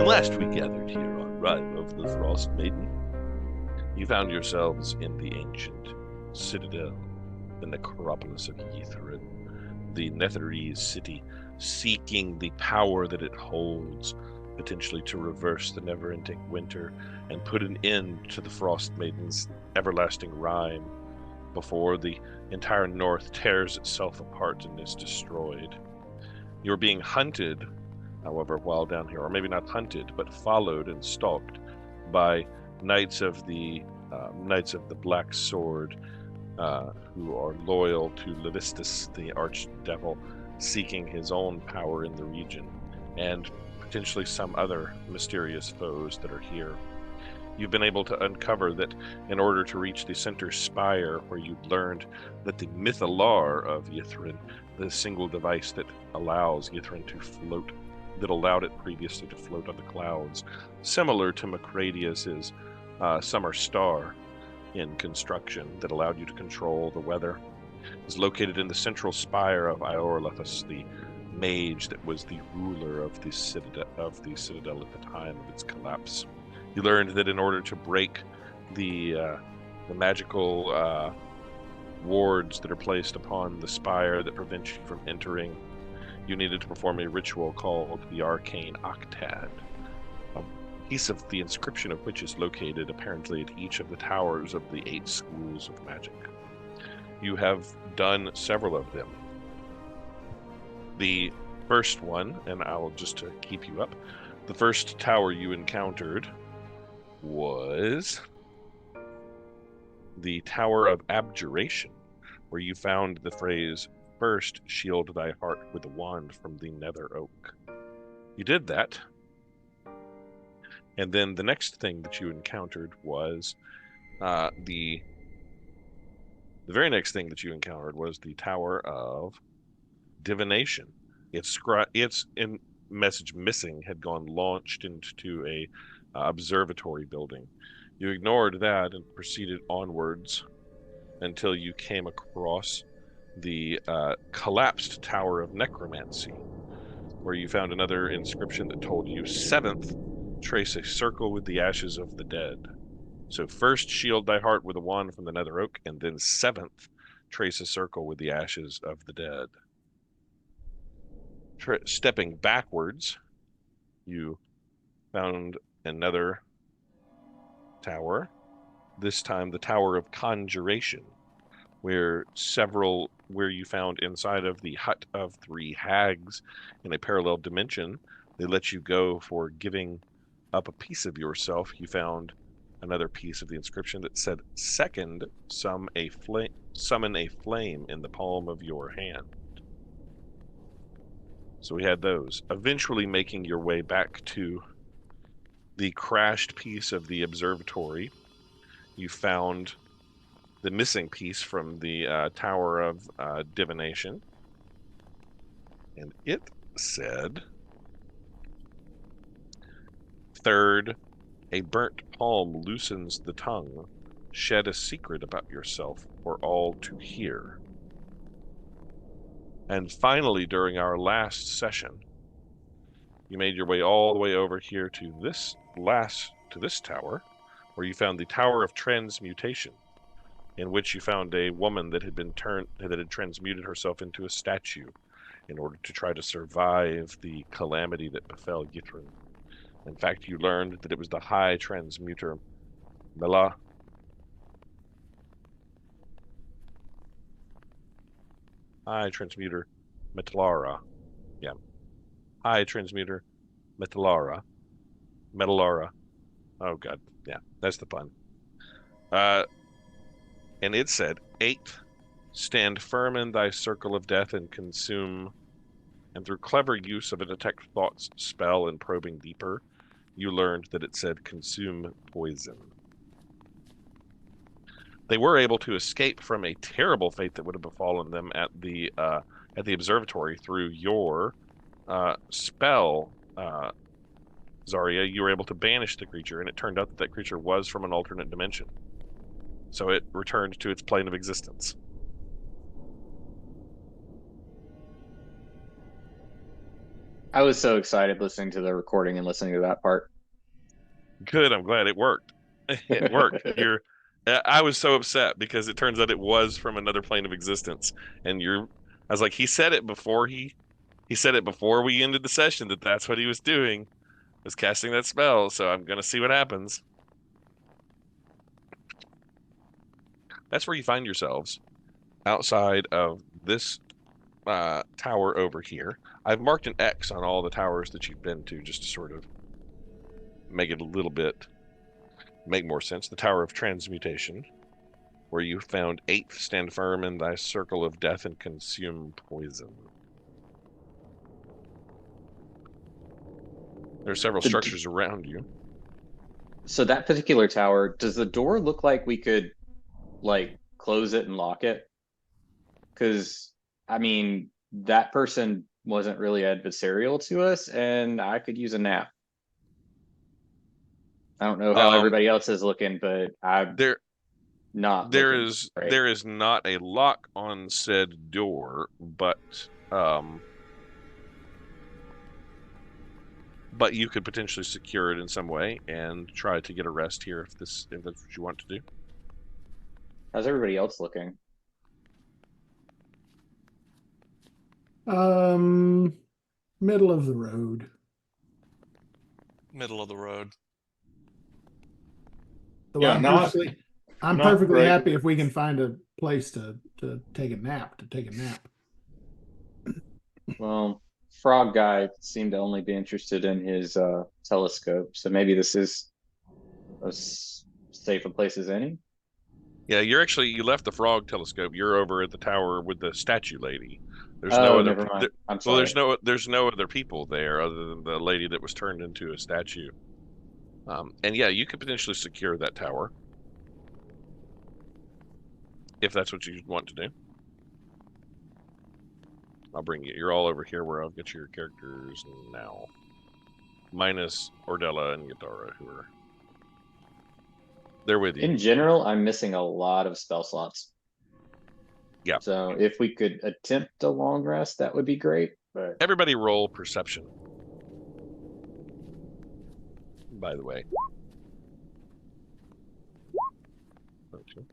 When last we gathered here on Rime of the Frostmaiden, you found yourselves in the ancient citadel, the necropolis of Ythryn, the Netherese city, seeking the power that it holds, potentially to reverse the never-ending winter and put an end to the Frostmaiden's everlasting rime before the entire north tears itself apart and is destroyed. You're being hunted, however, while down here, or maybe not hunted, but followed and stalked by knights of the Black Sword, who are loyal to Levistus, the archdevil, seeking his own power in the region, and potentially some other mysterious foes that are here. You've been able to uncover that in order to reach the center spire, where you'd learned that the Mythalar of Ythryn, the single device that allows Ythryn to float, that allowed it previously to float on the clouds, similar to Macradius's summer star in construction that allowed you to control the weather, is located in the central spire of Iorlathus, the mage that was the ruler of the citadel at the time of its collapse. You learned that in order to break the magical wards that are placed upon the spire that prevent you from entering, you needed to perform a ritual called the Arcane Octad, a piece of the inscription of which is located apparently at each of the towers of the 8 schools of magic. You have done several of them. The first one, and I will just to keep you up, the first tower you encountered was the Tower of Abjuration, where you found the phrase, "First shield thy heart with a wand from the nether oak." You did that. And then the next thing that you encountered was the very next thing that you encountered was the Tower of Divination. Its in message missing had gone launched into a observatory building. You ignored that and proceeded onwards until you came across the collapsed Tower of Necromancy, where you found another inscription that told you, "Seventh, trace a circle with the ashes of the dead." So first shield thy heart with a wand from the nether oak, and then seventh, trace a circle with the ashes of the dead. Stepping backwards, you found another tower, this time the Tower of Conjuration, where you found inside of the hut of 3 hags in a parallel dimension. They let you go for giving up a piece of yourself. You found another piece of the inscription that said, "Second, summon a flame in the palm of your hand." So we had those. Eventually making your way back to the crashed piece of the observatory, you found the missing piece from the Tower of Divination. And it said, "Third, a burnt palm loosens the tongue. Shed a secret about yourself for all to hear." And finally, during our last session, you made your way all the way over here to this tower, where you found the Tower of Transmutation, in which you found a woman that had transmuted herself into a statue in order to try to survive the calamity that befell Ythryn. In fact, you learned that it was the High Transmuter Metalara. Yeah. High Transmuter Metalara. Oh god, yeah, that's the pun. And it said, 8, stand firm in thy circle of death and consume, and through clever use of a detect thoughts spell and probing deeper, you learned that it said consume poison. They were able to escape from a terrible fate that would have befallen them at the observatory through your spell, Zarya. You were able to banish the creature, and it turned out that creature was from an alternate dimension. So it returned to its plane of existence. I was so excited listening to the recording and listening to that part. Good. I'm glad it worked. It worked. I was so upset because it turns out it was from another plane of existence, and you're. I was like, he said it before he said it before we ended the session that that's what he was doing, was casting that spell. So I'm gonna see what happens. That's where you find yourselves outside of this tower over here. I've marked an X on all the towers that you've been to just to sort of make it a little bit make more sense. The Tower of Transmutation, where you found eighth, stand firm in thy circle of death and consume poison. There are several structures around you. So that particular tower, does the door look like we could like close it and lock it? Because I mean, that person wasn't really adversarial to us, and I could use a nap. I don't know how everybody else is looking, but I'm there not there looking is great. there is not a lock on said door, but you could potentially secure it in some way and try to get a rest here if that's what you want to do. How's everybody else looking? Middle of the road. Middle of the road. So Yeah, I'm not perfectly great. happy if we can find a place to take a nap. Well, Frog Guy seemed to only be interested in his telescope, so maybe this is as safe a place as any. Yeah, you left the frog telescope. You're over at the tower with the statue lady. There's Oh, no other. never mind. I'm Well, sorry. there's no other people there other than the lady that was turned into a statue. And yeah, you could potentially secure that tower if that's what you want to do. I'll bring you. You're all over here where I'll get your characters now, minus Ordella and Yadara, who are they're with you. In general, I'm missing a lot of spell slots. Yeah. So if we could attempt a long rest, that would be great. But Everybody roll perception. By the way. Okay.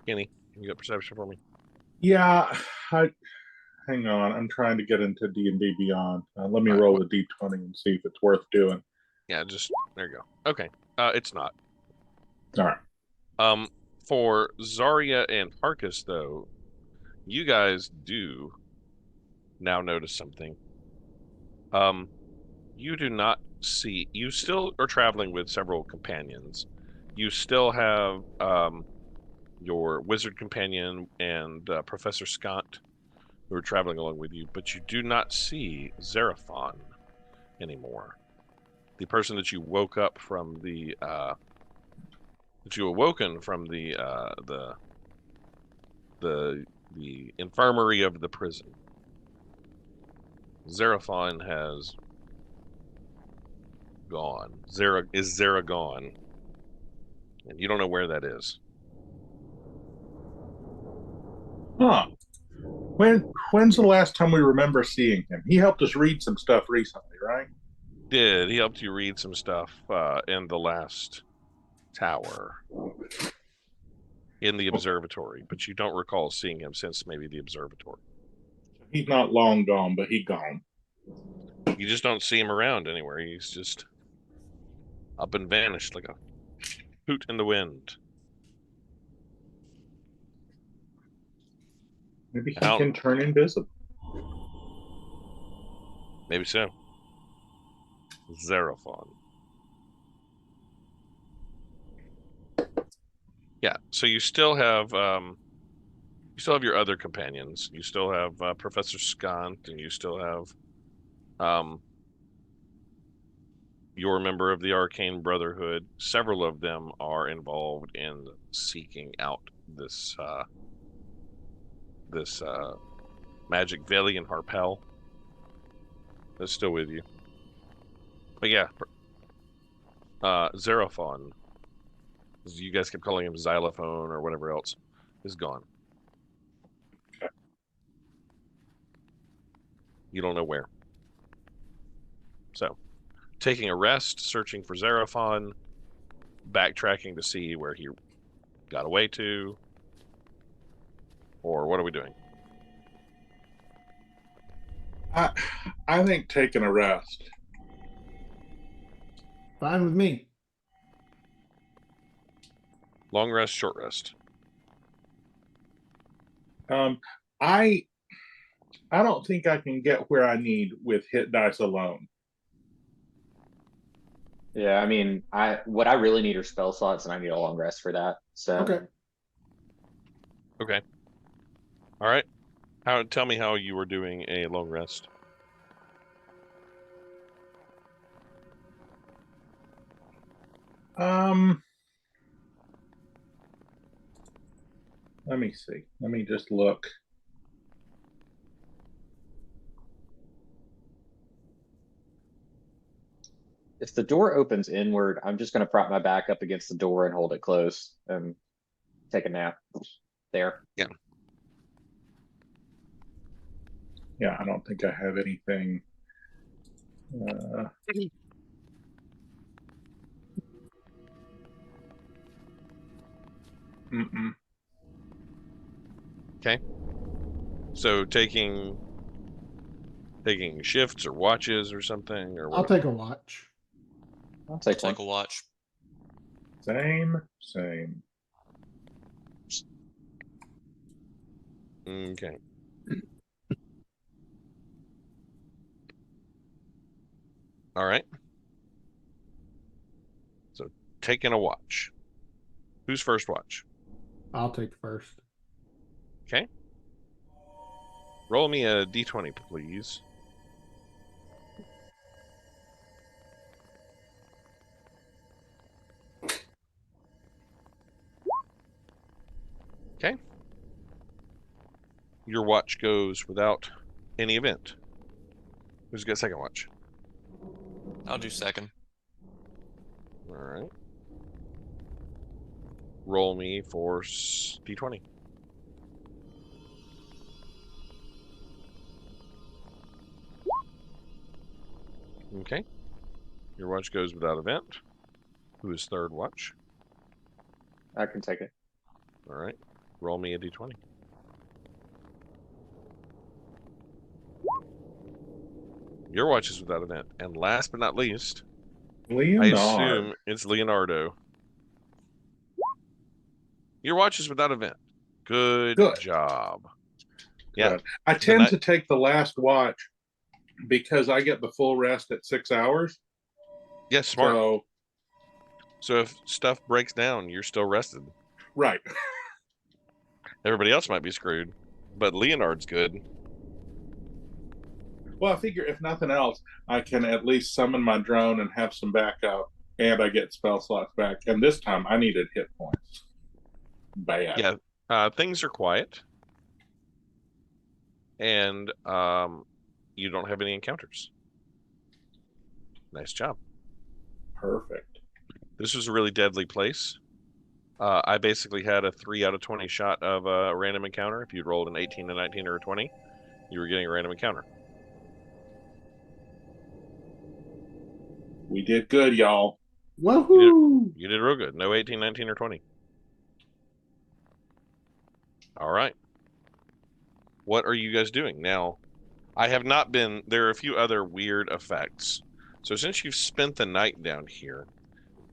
Kenny, you got perception for me? Yeah, hang on. I'm trying to get into D&D Beyond. Let me All right, roll a D20 and see if it's worth doing. Yeah, just there you go. Okay. It's not. All right. For Zarya and Harkus, though, you guys do now notice something. You do not see. You still are traveling with several companions. You still have your wizard companion and Professor Scott, who are traveling along with you, but you do not see Xeraphon anymore. The person that you woke up from that you awoken from the infirmary of the prison. Xeraphon has gone. Zera gone, and you don't know where that is. Huh. When's the last time we remember seeing him? He helped us read some stuff recently, right? He helped you read some stuff in the last tower in the observatory, but you don't recall seeing him since maybe the observatory. He's not long gone, but he's gone. You just don't see him around anywhere. He's just up and vanished like a hoot in the wind. Maybe he can turn invisible. Maybe so. Xeraphon. Yeah, so you still have your other companions. You still have Professor Scant, and you still have your member of the Arcane Brotherhood. Several of them are involved in seeking out this magic Valiant Harpel. That's still with you. But yeah, Xeraphon. You guys kept calling him Xylophone or whatever else. is gone. Okay. You don't know where. So, taking a rest, searching for Xerophon, backtracking to see where he got away to, or what are we doing? I think taking a rest. Fine with me. Long rest, short rest. I don't think I can get where I need with hit dice alone. Yeah, I mean, what I really need are spell slots, and I need a long rest for that. So Okay. Okay. All right. Tell me how you were doing a long rest. Let me see. Let me just look. if the door opens inward, I'm just going to prop my back up against the door and hold it closed and take a nap there. Yeah. Yeah, I don't think I have anything. Okay. So taking shifts or watches or something, or I'll what? take a watch. I'll take Take one. a watch. Same. Okay. All right. So taking a watch. Who's first watch? I'll take first. Okay. Roll me a d20, please. Okay. Your watch goes without any event. Who's got second watch? I'll do second. All right. Roll me for d20. Okay. Your watch goes without event. Who is third watch? I can take it. All right. Roll me a d20. Your watch is without event. And last but not least, Leonard. I assume it's Leonardo. Your watch is without event. Good job. Yeah. Good. I tend to take the last watch because I get the full rest at 6 hours. Yes, smart. So if stuff breaks down, you're still rested. Right. Everybody else might be screwed, but Leonard's good. Well, I figure if nothing else, I can at least summon my drone and have some backup, and I get spell slots back. And this time, I needed hit points. Bad. Yeah, things are quiet, and you don't have any encounters. Nice job. Perfect. This was a really deadly place. I basically had a 3 out of 20 shot of a random encounter. If you'd rolled an 18, a 19, or a 20, you were getting a random encounter. We did good, y'all. Woohoo! You did real good. No 18, 19, or 20. All right. What are you guys doing? Now, I have not been... There are a few other weird effects. So since you've spent the night down here,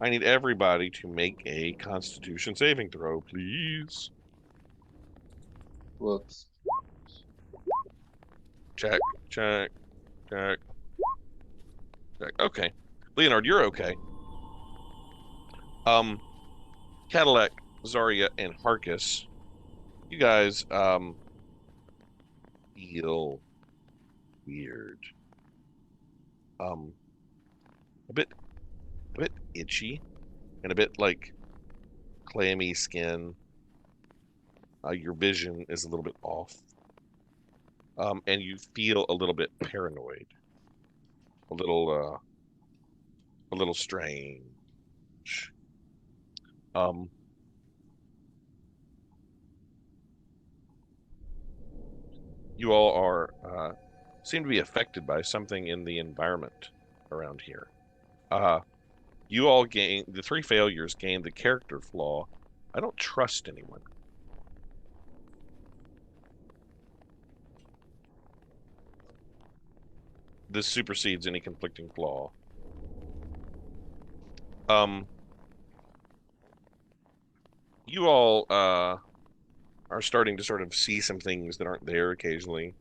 I need everybody to make a Constitution saving throw, please. Whoops. Check. Okay. Leonard, you're okay. Cadillac, Zarya, and Harkus, you guys, feel weird. A bit itchy, and a bit like clammy skin. Your vision is a little bit off. And you feel a little bit paranoid. A little strange. you all are seem to be affected by something in the environment around here. You all gain the 3 failures gain the character flaw. I don't trust anyone. This supersedes any conflicting flaw. You all are starting to sort of see some things that aren't there occasionally.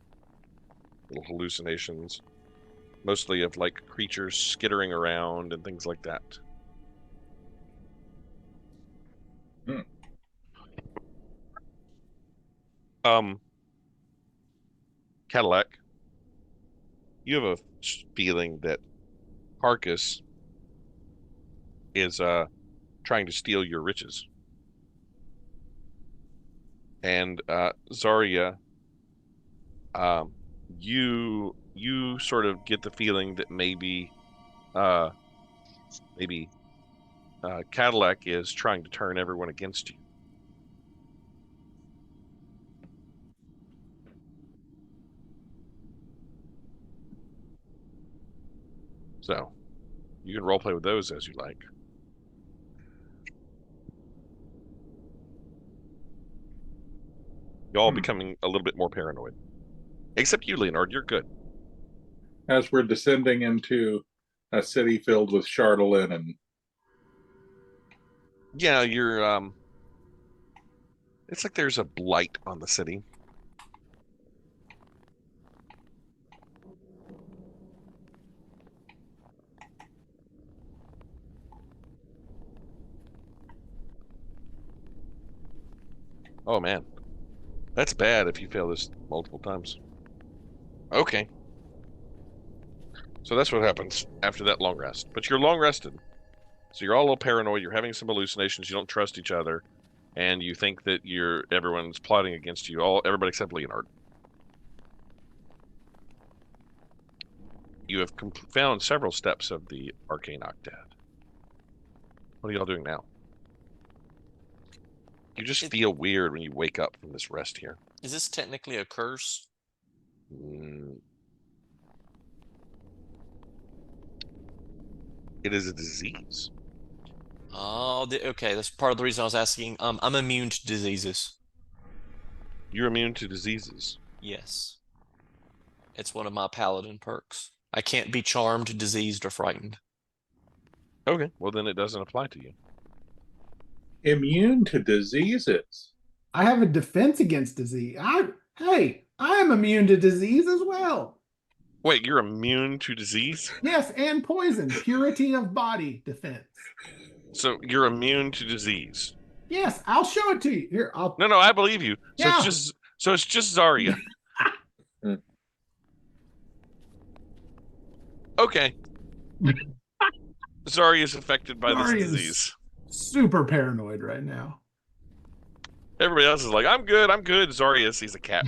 Little hallucinations. Mostly of like creatures skittering around and things like that. Cadillac, you have a feeling that Harkus is trying to steal your riches. And Zarya, you sort of get the feeling that maybe Cadillac is trying to turn everyone against you. So you can roleplay with those as you like. You're all becoming a little bit more paranoid. Except you, Leonard, you're good. As we're descending into a city filled with Chardolin and Yeah, you're it's like there's a blight on the city. Oh man. That's bad if you fail this multiple times. Okay. So that's what happens after that long rest. But you're long rested. So you're all a little paranoid, you're having some hallucinations, you don't trust each other, and you think that everyone's plotting against you, everybody except Leonard. You have found several steps of the Arcane Octad. What are y'all doing now? You just feel weird when you wake up from this rest here. Is this technically a curse? It is a disease. Oh, okay. That's part of the reason I was asking. I'm immune to diseases. You're immune to diseases. Yes. It's one of my paladin perks. I can't be charmed, diseased, or frightened. Okay, well then it doesn't apply to you. immune to diseases. I have a defense against disease. I am immune to disease as well. Wait, you're immune to disease? Yes, and poison. Purity of body defense. So you're immune to disease? Yes, I'll show it to you. Here, No, I believe you. So Yeah. it's just Zarya. Okay. Zarya is affected by this Zarya's disease. super paranoid right now. Everybody else is like, I'm good. Zarya sees a cat.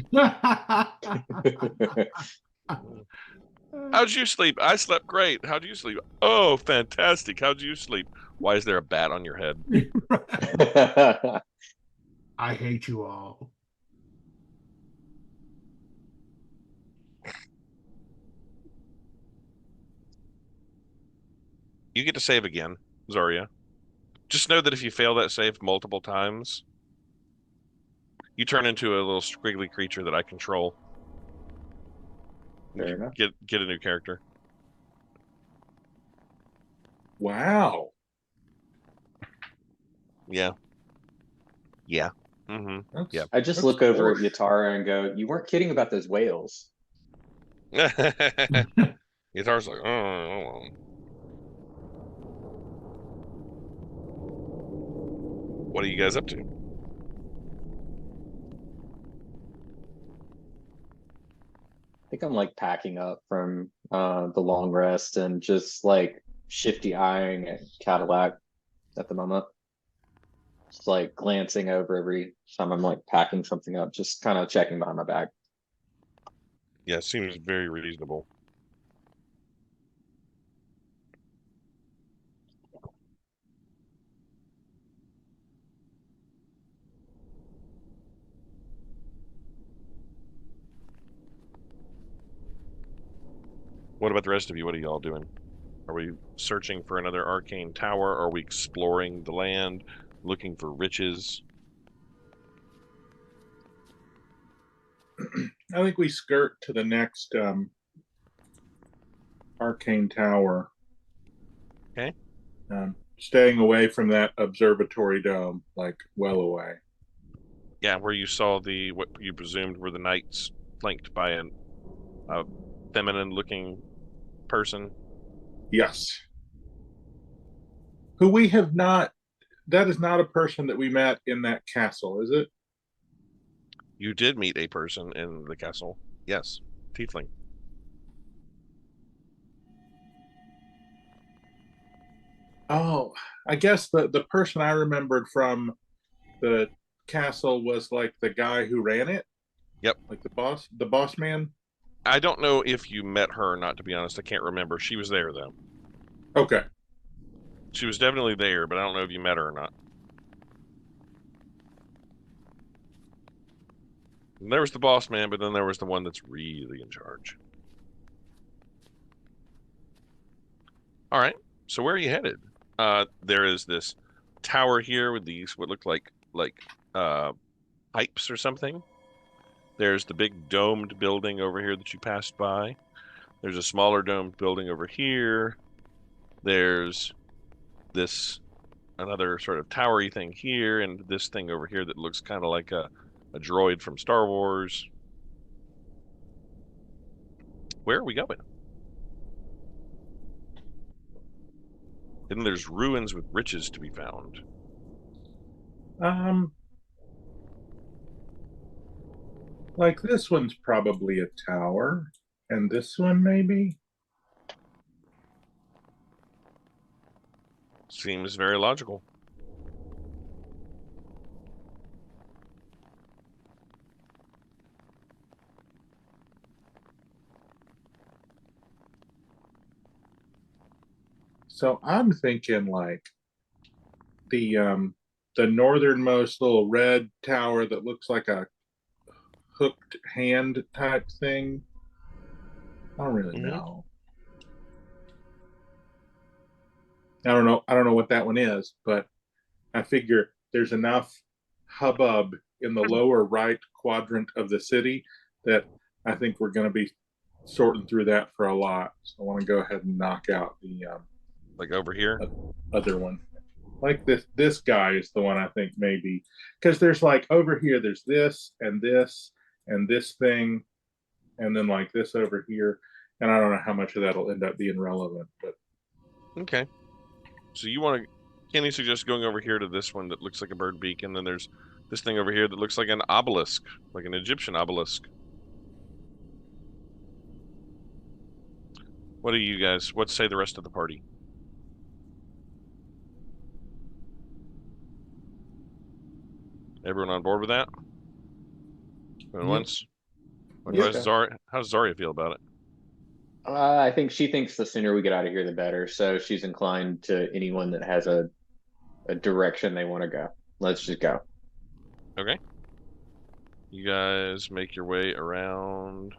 How'd you sleep? I slept great. How'd you sleep? Oh, fantastic. How'd you sleep? Why is there a bat on your head? I hate you all. You get to save again, Zarya. Just know that if you fail that save multiple times, you turn into a little squiggly creature that I control. Fair enough. Get a new character. Wow. Yeah. Mm-hmm. Yeah. I just look over at Yatara and go, "You weren't kidding about those whales." Guitar's like, oh. What are you guys up to? I think I'm like packing up from the long rest and just like shifty eyeing at Cadillac at the moment. Just like glancing over every time I'm like packing something up, just kind of checking behind my back. Yeah, it seems very reasonable. What about the rest of you? What are y'all doing? Are we searching for another arcane tower? Are we exploring the land, looking for riches? I think we skirt to the next arcane tower. Okay. Staying away from that observatory dome, like well away. Yeah, where you saw what you presumed were the knights flanked by a feminine-looking person. Yes. Who we have not. That is not a person that we met in that castle, is it? You did meet a person in the castle. Yes, tiefling. Oh, I guess the person I remembered from the castle was like the guy who ran it. Yep. Like the boss man. I don't know if you met her or not, to be honest. I can't remember. She was there, though. Okay. She was definitely there, but I don't know if you met her or not. And there was the boss man, but then there was the one that's really in charge. All right. So where are you headed? There is this tower here with these what look like pipes or something. There's the big domed building over here that you passed by. There's a smaller domed building over here. There's another sort of towery thing here, and this thing over here that looks kind of like a droid from Star Wars. Where are we going? And there's ruins with riches to be found. Like this one's probably a tower, and this one maybe. Seems very logical. So I'm thinking like the northernmost little red tower that looks like a hooked hand type thing. I don't really know. I don't know what that one is, but I figure there's enough hubbub in the lower right quadrant of the city that I think we're going to be sorting through that for a lot. So I want to go ahead and knock out the like over here, other one. Like this guy is the one I think maybe, because there's like over here there's this and this and this thing, and then like this over here, and I don't know how much of that'll end up being relevant, but okay. So you want to? Can you suggest going over here to this one that looks like a bird beak, and then there's this thing over here that looks like an obelisk, like an Egyptian obelisk. What do you guys? What say the rest of the party? Everyone on board with that? Going once? How does Zarya feel about it? I think she thinks the sooner we get out of here, the better. So she's inclined to anyone that has a direction they want to go. Let's just go. Okay. You guys make your way around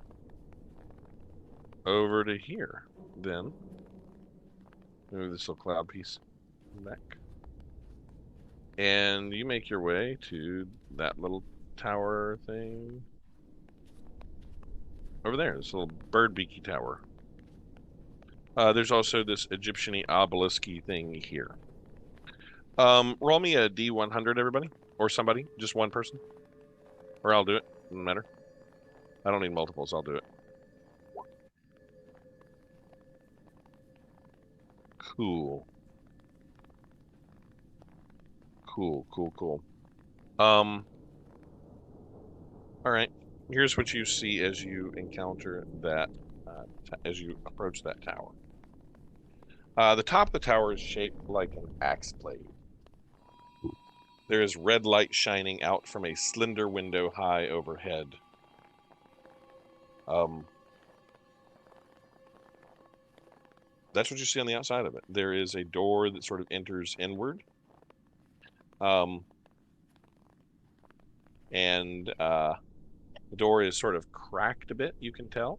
over to here, then. Move this little cloud piece back. And you make your way to that little tower thing. Over there, this little bird beaky tower. There's also this Egyptian-y obelisk-y thing here. Roll me a D100, everybody. Or somebody. Just one person. Or I'll do it. Doesn't matter. I don't need multiples. I'll do it. Cool. Cool. All right. Here's what you see as you encounter that, as you approach that tower. The top of the tower is shaped like an axe blade. There is red light shining out from a slender window high overhead. That's what you see on the outside of it. There is a door that sort of enters inward. The door is sort of cracked a bit, you can tell.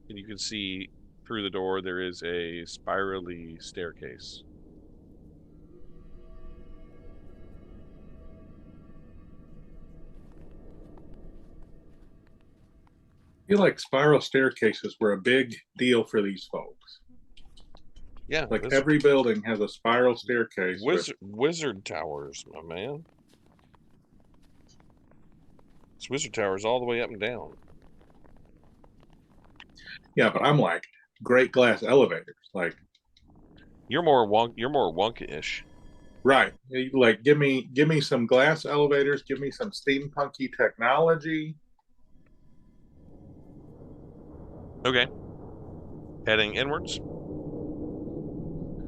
And you can see through the door, there is a spirally staircase. I feel like spiral staircases were a big deal for these folks. Yeah, Like every building has a spiral staircase. Wizard towers, my man. It's wizard towers all the way up and down. Yeah, but I'm like great glass elevators. Like you're more Wonka-ish. Right. Like give me some glass elevators, give me some steampunky technology. Okay. Heading inwards.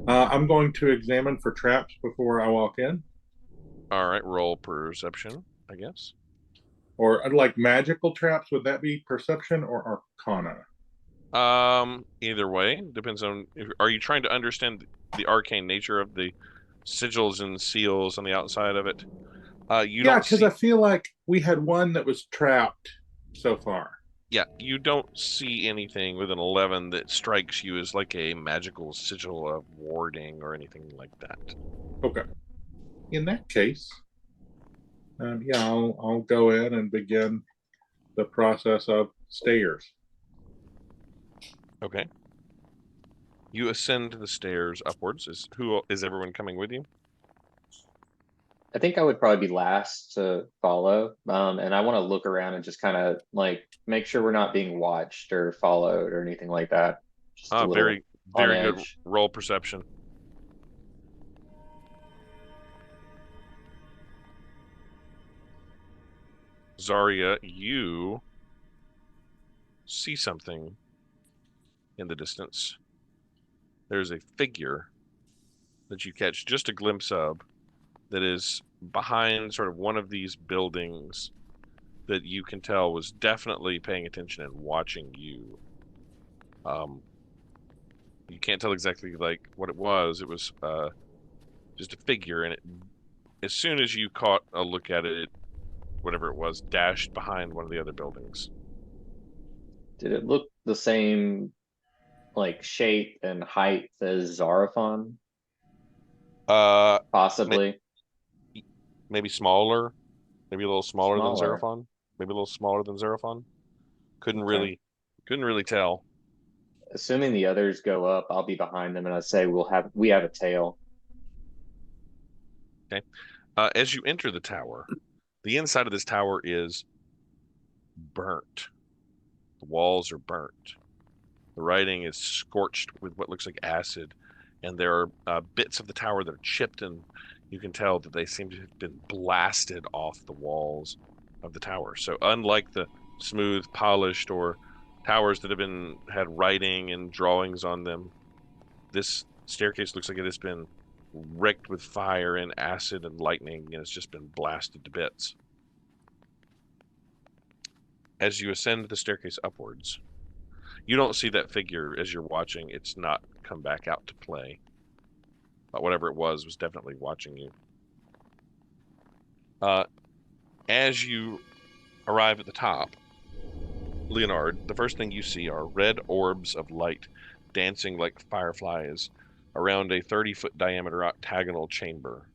I'm going to examine for traps before I walk in. All right, roll perception, I guess. Or like magical traps, would that be perception or arcana? Either way, depends on. Are you trying to understand the arcane nature of the sigils and seals on the outside of it? Yeah, because I feel like we had one that was trapped so far. Yeah, you don't see anything with an 11 that strikes you as like a magical sigil of warding or anything like that. Okay. In that case, yeah, I'll go in and begin the process of stairs. Okay. You ascend the stairs upwards. Is everyone coming with you? I think I would probably be last to follow. And I want to look around and just kind of like make sure we're not being watched or followed or anything like that. Just a little very on good edge. roll perception. Zarya, you see something in the distance. There's a figure that you catch just a glimpse of that is behind sort of one of these buildings that you can tell was definitely paying attention and watching you. You can't tell exactly like what it was. It was just a figure, and as soon as you caught a look at it, whatever it was, dashed behind one of the other buildings. Did it look the same like shape and height as Zarathon? Possibly. Maybe smaller. Maybe a little smaller than Smaller. Zarathon. Maybe a little smaller than Zarathon. Couldn't Okay. really tell. Assuming the others go up, I'll be behind them and I say we have a tail. Okay. As you enter the tower, the inside of this tower is burnt. The walls are burnt. The writing is scorched with what looks like acid, and there are bits of the tower that are chipped, and you can tell that they seem to have been blasted off the walls of the tower. So unlike the smooth, polished, or towers that have had writing and drawings on them, this staircase looks like it has been wrecked with fire and acid and lightning, and it's just been blasted to bits. As you ascend the staircase upwards, you don't see that figure as you're watching. It's not come back out to play. But whatever it was definitely watching you. As you arrive at the top, Leonard, the first thing you see are red orbs of light dancing like fireflies around a 30-foot diameter octagonal chamber.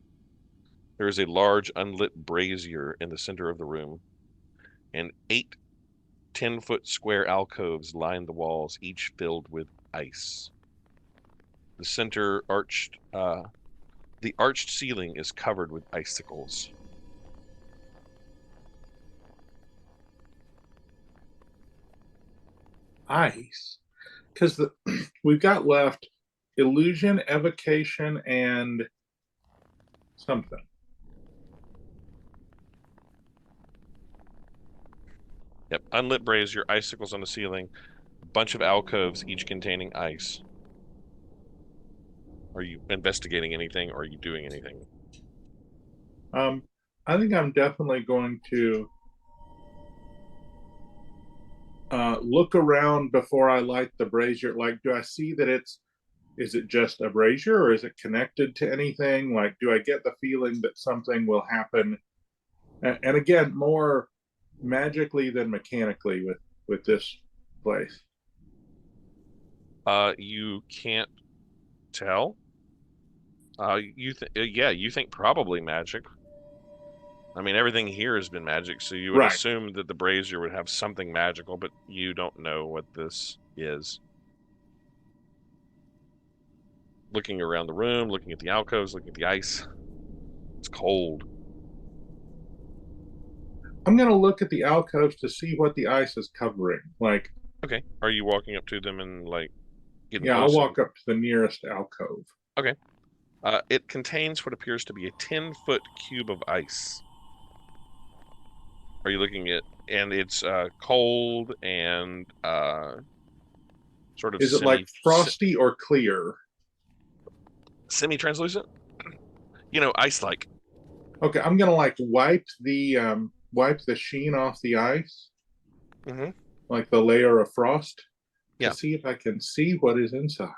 There is a large unlit brazier in the center of the room, and 8 10-foot square alcoves line the walls, each filled with ice. The arched ceiling is covered with icicles. Ice, because we've got left illusion, evocation, and something. Yep, unlit brazier, icicles on the ceiling, a bunch of alcoves, each containing ice. Are you investigating anything, or are you doing anything? I think I'm definitely going to look around before I light the brazier. Like, do I see that is it just a brazier, or is it connected to anything? Like, do I get the feeling that something will happen? And again, more magically than mechanically with this place. You can't tell. You think probably magic. I mean, everything here has been magic, so you would Right. assume that the brazier would have something magical, but you don't know what this is. Looking around the room, looking at the alcoves, looking at the ice. It's cold. I'm gonna look at the alcoves to see what the ice is covering. Like, Okay. Are you walking up to them and like getting yeah, I'll close? walk up to the nearest alcove. Okay. It contains what appears to be a 10-foot cube of ice. Are you looking at? And it's cold and sort of Is it like frosty or clear? Semi-translucent? Ice-like. Okay, I'm gonna like wipe the sheen off the ice, Mm-hmm. like the layer of frost, Yeah. to see if I can see what is inside.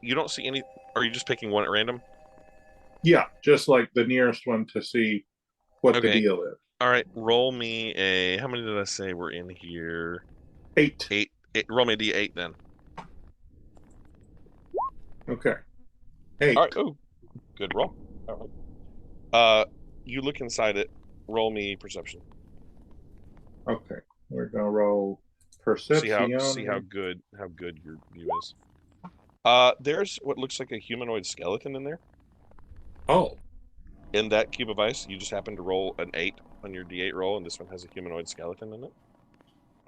You don't see any. Are you just picking one at random? Yeah, just like the nearest one to see what Okay. the deal is. All right, roll me a. How many did I say were in here? 8. Eight. Roll me a d8 then. Okay. 8. All right. Oh, good roll. All right. You look inside it. Roll me perception. Okay. We're gonna roll perception. See how good your view is. There's what looks like a humanoid skeleton in there. Oh. In that cube of ice, you just happen to roll an 8 on your d8 roll, and this one has a humanoid skeleton in it,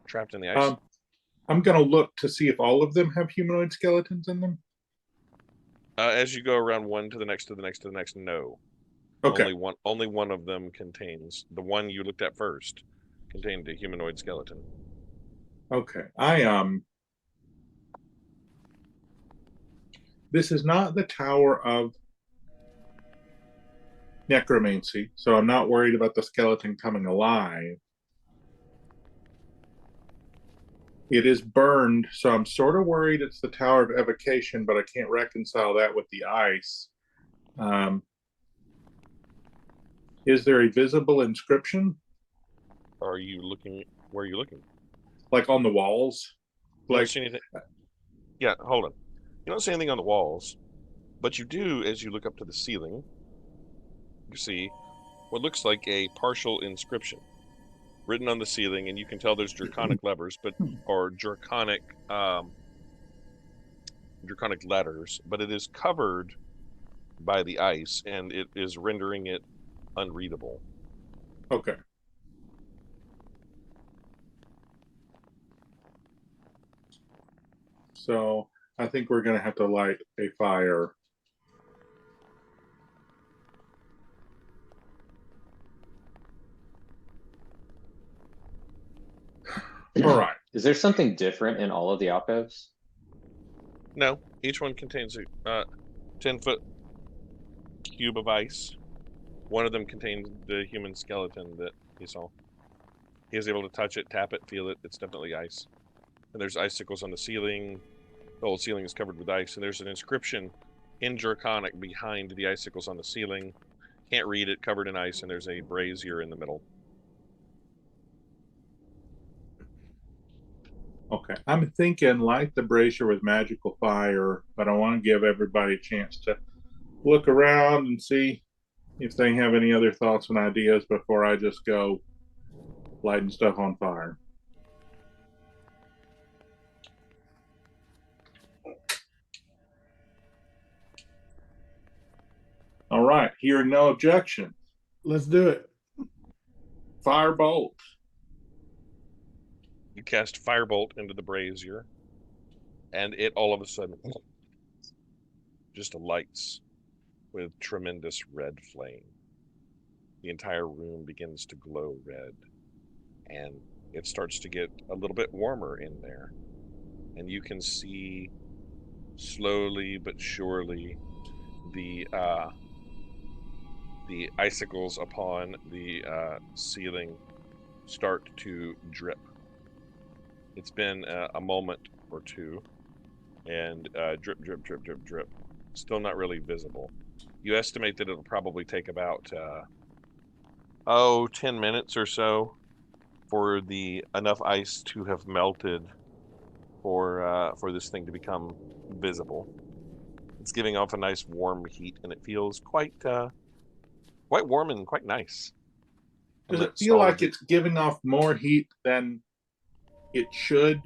trapped in the ice. I'm gonna look to see if all of them have humanoid skeletons in them. As you go around one to the next to the next to the next, no. Okay. Only one of them contains the one you looked at first contained a humanoid skeleton. Okay. This is not the Tower of Necromancy, so I'm not worried about the skeleton coming alive. It is burned, so I'm sort of worried it's the Tower of Evocation, but I can't reconcile that with the ice. Is there a visible inscription? Are you looking? Where are you looking? Like on the walls? You don't Like, see anything? Yeah, hold on. You don't see anything on the walls, but you do as you look up to the ceiling. You see what looks like a partial inscription written on the ceiling, and you can tell there's draconic letters, draconic letters, but it is covered by the ice, and it is rendering it unreadable. okay. So I think we're going to have to light a fire. All right. Is there something different in all of the alcoves? No, each one contains a 10-foot cube of ice. One of them contains the human skeleton that he saw. He was able to touch it, tap it, feel it. It's definitely ice. And there's icicles on the ceiling. The whole ceiling is covered with ice, and there's an inscription in Draconic behind the icicles on the ceiling. Can't read it, covered in ice, and there's a brazier in the middle. Okay. I'm thinking light the brazier with magical fire, but I want to give everybody a chance to look around and see if they have any other thoughts and ideas before I just go lighting stuff on fire. All right. Hearing no objection. Let's do it. Firebolt. You cast Firebolt into the brazier, and it all of a sudden just lights with tremendous red flame. The entire room begins to glow red, and it starts to get a little bit warmer in there. And you can see slowly but surely the icicles upon the ceiling start to drip. It's been a moment or two, and drip, drip, drip, drip, drip. Still not really visible. You estimate that it'll probably take about 10 minutes or so for enough ice to have melted for this thing to become visible. It's giving off a nice warm heat, and it feels quite warm and quite nice. Does it feel like it's giving off more heat than it should?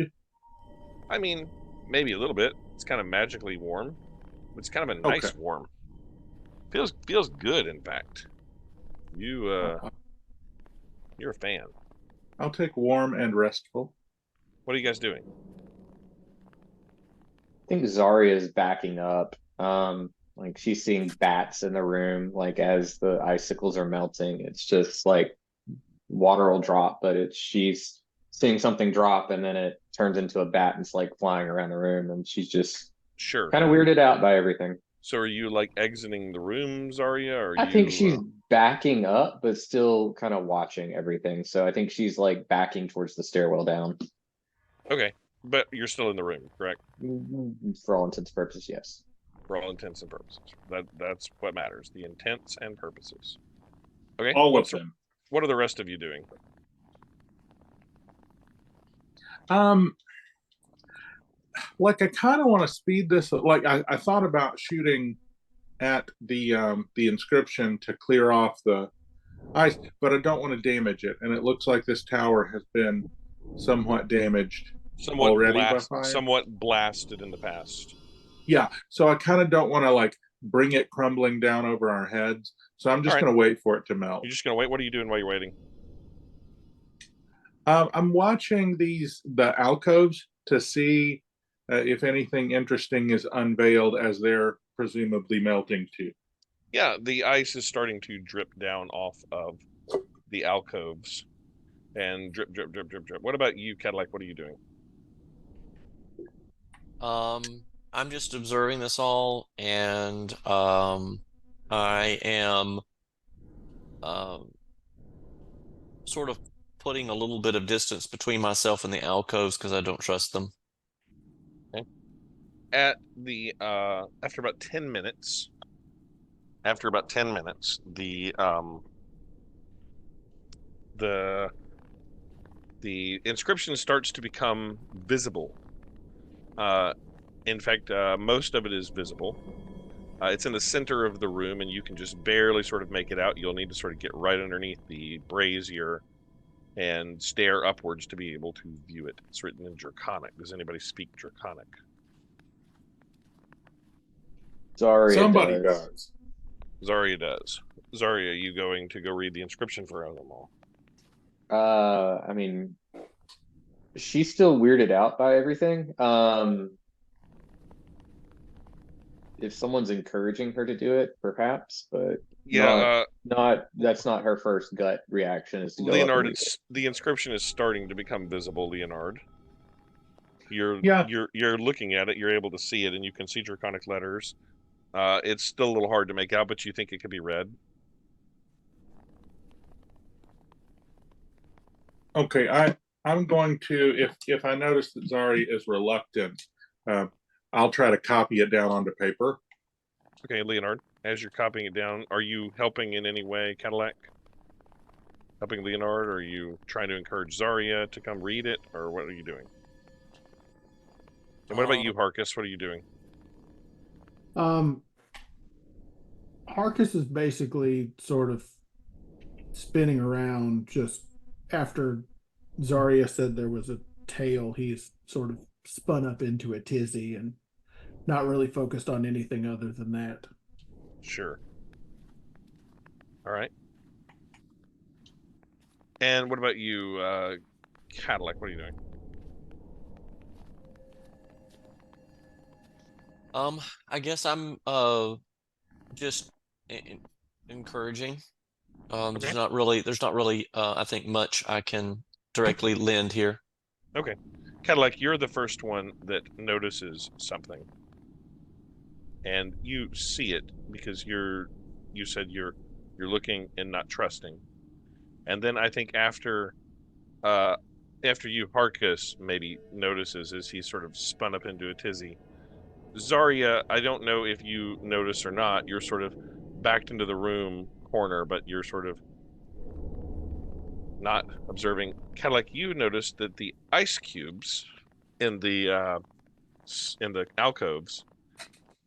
I mean, maybe a little bit. It's kind of magically warm. It's kind of a nice warm. Feels good, in fact. You're a fan. I'll take warm and restful. What are you guys doing? I think Zarya is backing up. Like she's seeing bats in the room, like as the icicles are melting. It's just like water will drop, but she's seeing something drop and then it turns into a bat and it's like flying around the room, and she's just kind of weirded out by everything. So are you like exiting the room, Zarya? Or I think she's backing up, but still kind of watching everything. So I think she's like backing towards the stairwell down. Okay, but you're still in the room, correct? For all intents and purposes, yes. For all intents and purposes. That's what matters. The intents and purposes. Okay. All of them. What are the rest of you doing? Like I kind of want to speed this. Like I thought about shooting at the inscription to clear off the ice, but I don't want to damage it. And it looks like this tower has been somewhat damaged already by fire. Somewhat blasted in the past. Yeah, so I kind of don't want to like bring it crumbling down over our heads. So I'm just going to wait for it to melt. You're just going to wait? What are you doing while you're waiting? I'm watching the alcoves to see if anything interesting is unveiled as they're presumably melting too. Yeah, the ice is starting to drip down off of the alcoves. And drip, drip, drip, drip, drip. What about you, Cadillac? What are you doing? I'm just observing this all, and I am sort of putting a little bit of distance between myself and the alcoves because I don't trust them. Okay. At the after about 10 minutes, the inscription starts to become visible. In fact, most of it is visible. It's in the center of the room, and you can just barely sort of make it out. You'll need to sort of get right underneath the brazier and stare upwards to be able to view it. It's written in Draconic. Does anybody speak Draconic? Somebody does. Zarya does. Zarya, are you going to go read the inscription for them all? I mean, she's still weirded out by everything. If someone's encouraging her to do it, perhaps, but yeah, that's not her first gut reaction. Is to go Leonard. The inscription is starting to become visible, Leonard. You're looking at it. You're able to see it, and you can see Draconic letters. It's still a little hard to make out, but you think it could be read. Okay, I'm going to, if I notice that Zarya is reluctant, I'll try to copy it down onto paper. Okay, Leonard, as you're copying it down, are you helping in any way, Cadillac? Helping Leonard, or are you trying to encourage Zarya to come read it, or what are you doing? And what about you, Harkus? What are you doing? Harkus is basically sort of spinning around just after Zarya said there was a tail. He's sort of spun up into a tizzy and not really focused on anything other than that. Sure. All right. And what about you, Cadillac? What are you doing? I guess I'm just encouraging. Okay. There's not really I think much I can directly lend here. Okay. Cadillac, you're the first one that notices something. And you see it because you said you're looking and not trusting. And then I think after you, Harkus maybe notices as he sort of spun up into a tizzy. Zarya, I don't know if you notice or not, you're sort of backed into the room corner, but you're sort of not observing. Cadillac, you noticed that the ice cubes in the alcoves.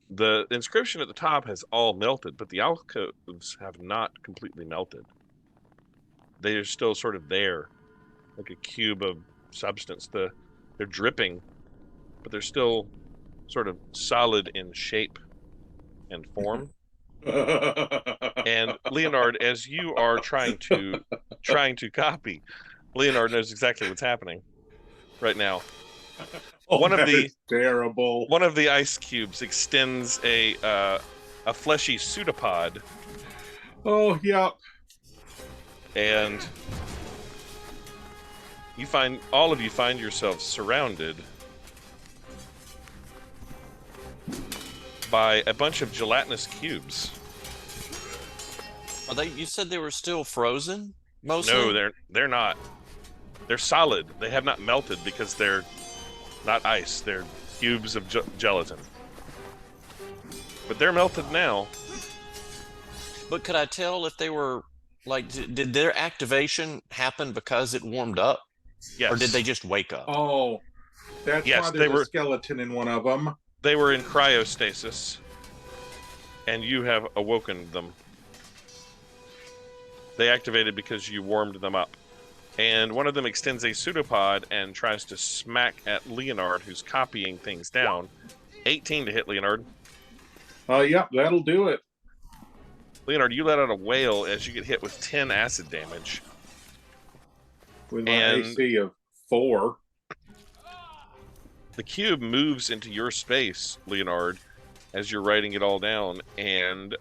The inscription at the top has all melted, but the alcoves have not completely melted. They are still sort of there, like a cube of substance. They're dripping, but they're still sort of solid in shape and form. And Leonard, as you are trying to copy, Leonard knows exactly what's happening right now. Oh, One of the terrible. One of the ice cubes extends a fleshy pseudopod, Oh, yep. and all of you find yourselves surrounded by a bunch of gelatinous cubes. Are they? You said they were still frozen? Mostly? No, they're not. They're solid. They have not melted because they're not ice. They're cubes of gelatin. But they're melted now. But could I tell if they were like? Did their activation happen because it warmed up, Yes. or did they just wake up? Oh, that's Yes, why they there's were- a skeleton in one of them. They were in cryostasis, and you have awoken them. They activated because you warmed them up. And one of them extends a pseudopod and tries to smack at Leonard, who's copying things down. 18 to hit Leonard. Yep, that'll do it. Leonard, you let out a wail as you get hit with 10 acid damage. With my And- AC of 4. The cube moves into your space, Leonard, as you're writing it all down, and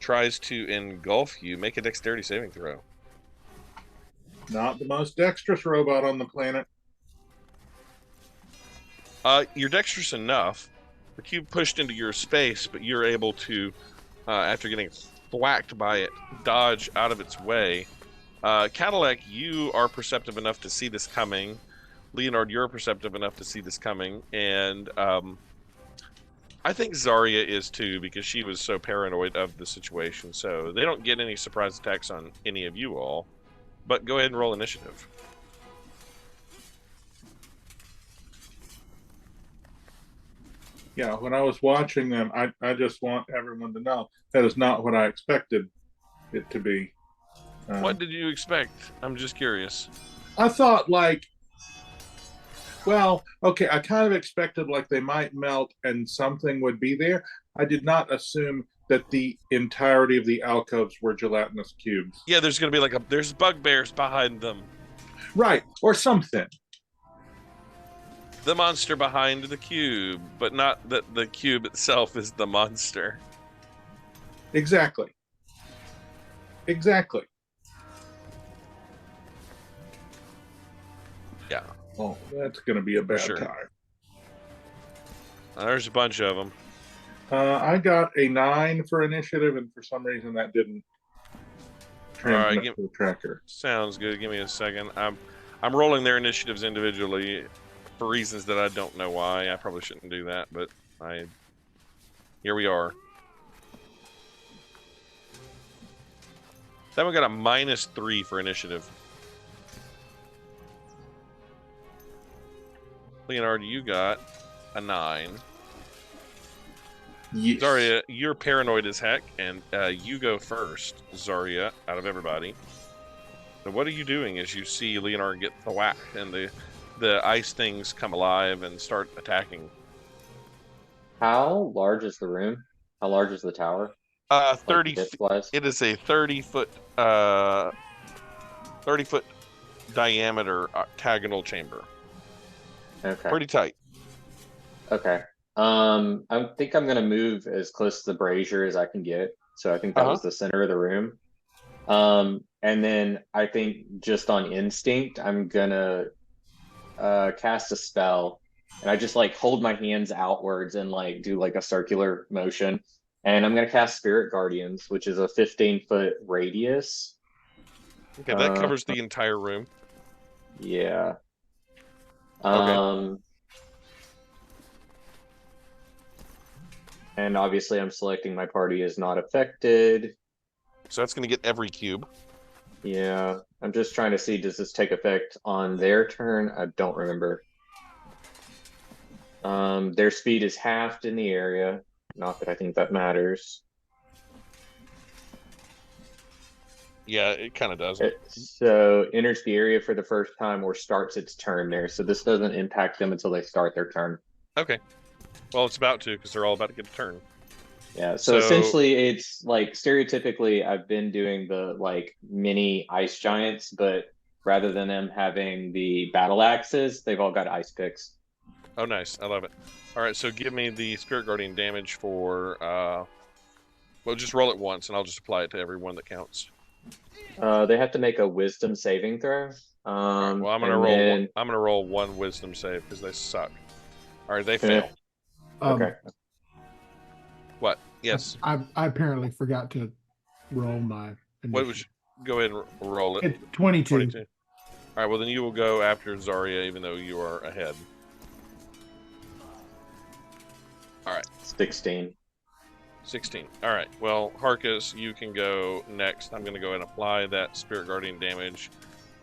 tries to engulf you. Make a dexterity saving throw. Not the most dexterous robot on the planet. You're dexterous enough. The cube pushed into your space, but you're able to, after getting thwacked by it, dodge out of its way. Cadillac, you are perceptive enough to see this coming. Leonard, you're perceptive enough to see this coming. And I think Zarya is too, because she was so paranoid of the situation. So they don't get any surprise attacks on any of you all. But go ahead and roll initiative. Yeah, when I was watching them, I just want everyone to know that is not what I expected it to be. What did you expect? I'm just curious. I thought, like, well, okay, I kind of expected like they might melt and something would be there. I did not assume that the entirety of the alcoves were gelatinous cubes. Yeah, there's going to be there's bugbears behind them. Right, or something. The monster behind the cube, but not that the cube itself is the monster. Exactly. Exactly. Yeah. Oh, that's going to be a bad Sure. time. There's a bunch of them. I got a 9 for initiative, and for some reason that didn't transmit give- to the tracker. Sounds good. Give me a second. I'm rolling their initiatives individually for reasons that I don't know why. I probably shouldn't do that, but here we are. That one got a -3 for initiative. Leonard, you got a 9. Yes. Zarya, you're paranoid as heck, and you go first, Zarya, out of everybody. So what are you doing as you see Leonard get thwacked and the ice things come alive and start attacking? How large is the room? How large is the tower? 30 Like, width-wise? It is a 30-foot 30-foot diameter octagonal chamber. Okay. Pretty tight. Okay. I think I'm gonna move as close to the brazier as I can get. So I think that was the center of the room. And then I think just on instinct, I'm gonna cast a spell, and I just like hold my hands outwards and like do like a circular motion. And I'm gonna cast Spirit Guardians, which is a 15-foot radius. Okay, that covers the entire room. Yeah. Okay. And obviously I'm selecting my party is not affected. So that's going to get every cube. Yeah. I'm just trying to see, does this take effect on their turn? I don't remember. Their speed is halved in the area. Not that I think that matters. Yeah, it kind of does. So enters the area for the first time or starts its turn there. So this doesn't impact them until they start their turn. Okay. Well, it's about to because they're all about to get a turn. Yeah, so essentially it's like stereotypically I've been doing the like mini ice giants, but rather than them having the battle axes, they've all got ice picks. Oh, nice. I love it. All right, so give me the Spirit Guardian damage for, well, just roll it once, and I'll just apply it to every one that counts. They have to make a wisdom saving throw. Right, well, I'm gonna roll one wisdom save because they suck. All right, they fail. Okay. What? Yes. I apparently forgot to roll my. What was? Go ahead and roll it. It's 22. 22. All right. Well, then you will go after Zarya, even though you are ahead. All right. 16. 16. All right. Well, Harkus, you can go next. I'm going to go ahead and apply that Spirit Guardian damage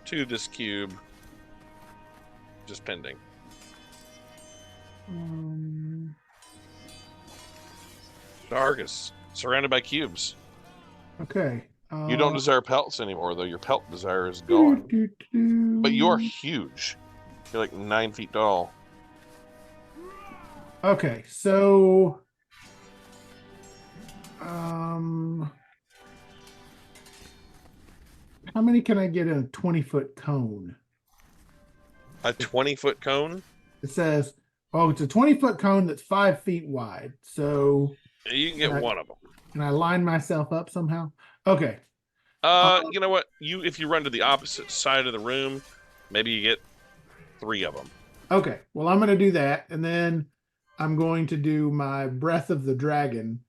to this cube. Just pending. Harkus, surrounded by cubes. Okay. You don't desire pelts anymore, though. Your pelt desire is gone. But you're huge. You're like 9 feet tall. Okay, so how many can I get in a 20-foot cone? A 20-foot cone? It says, oh, it's a 20-foot cone that's 5 feet wide. So you can get one of them. Can I line myself up somehow? Okay. You know what? If you run to the opposite side of the room, maybe you get 3 of them. Okay. Well, I'm going to do that, and then I'm going to do my Breath of the Dragon,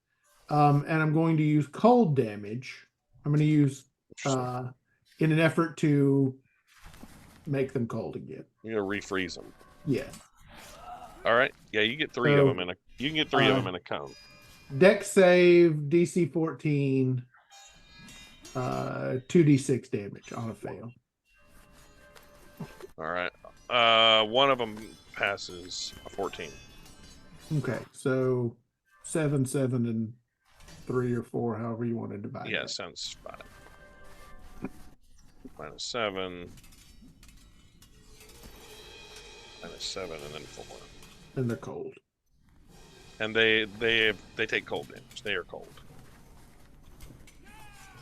and I'm going to use cold damage. I'm going to use in an effort to make them cold again. You're gonna refreeze them. Yeah. All right. Yeah, you get 3 of them in a. You can get 3 of them in a cone. Dex save, DC 14, 2d6 damage on a fail. All right. One of them passes a 14. Okay, so 7, 7, and 3 or 4, however you want to divide. Yeah, that. sounds fine. -7, -7, and then 4. And they're cold. And they take cold damage. They are cold.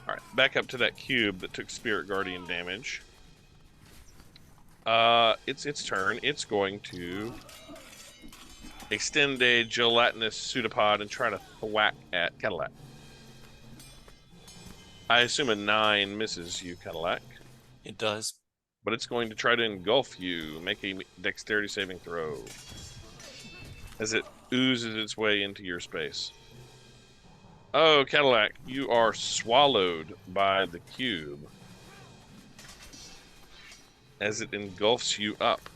All right, back up to that cube that took Spirit Guardian damage. It's its turn. It's going to extend a gelatinous pseudopod and try to whack at Cadillac. I assume a 9 misses you, Cadillac. It does. But it's going to try to engulf you. Make a dexterity saving throw. As it oozes its way into your space. Oh, Cadillac, you are swallowed by the cube. As it engulfs you up.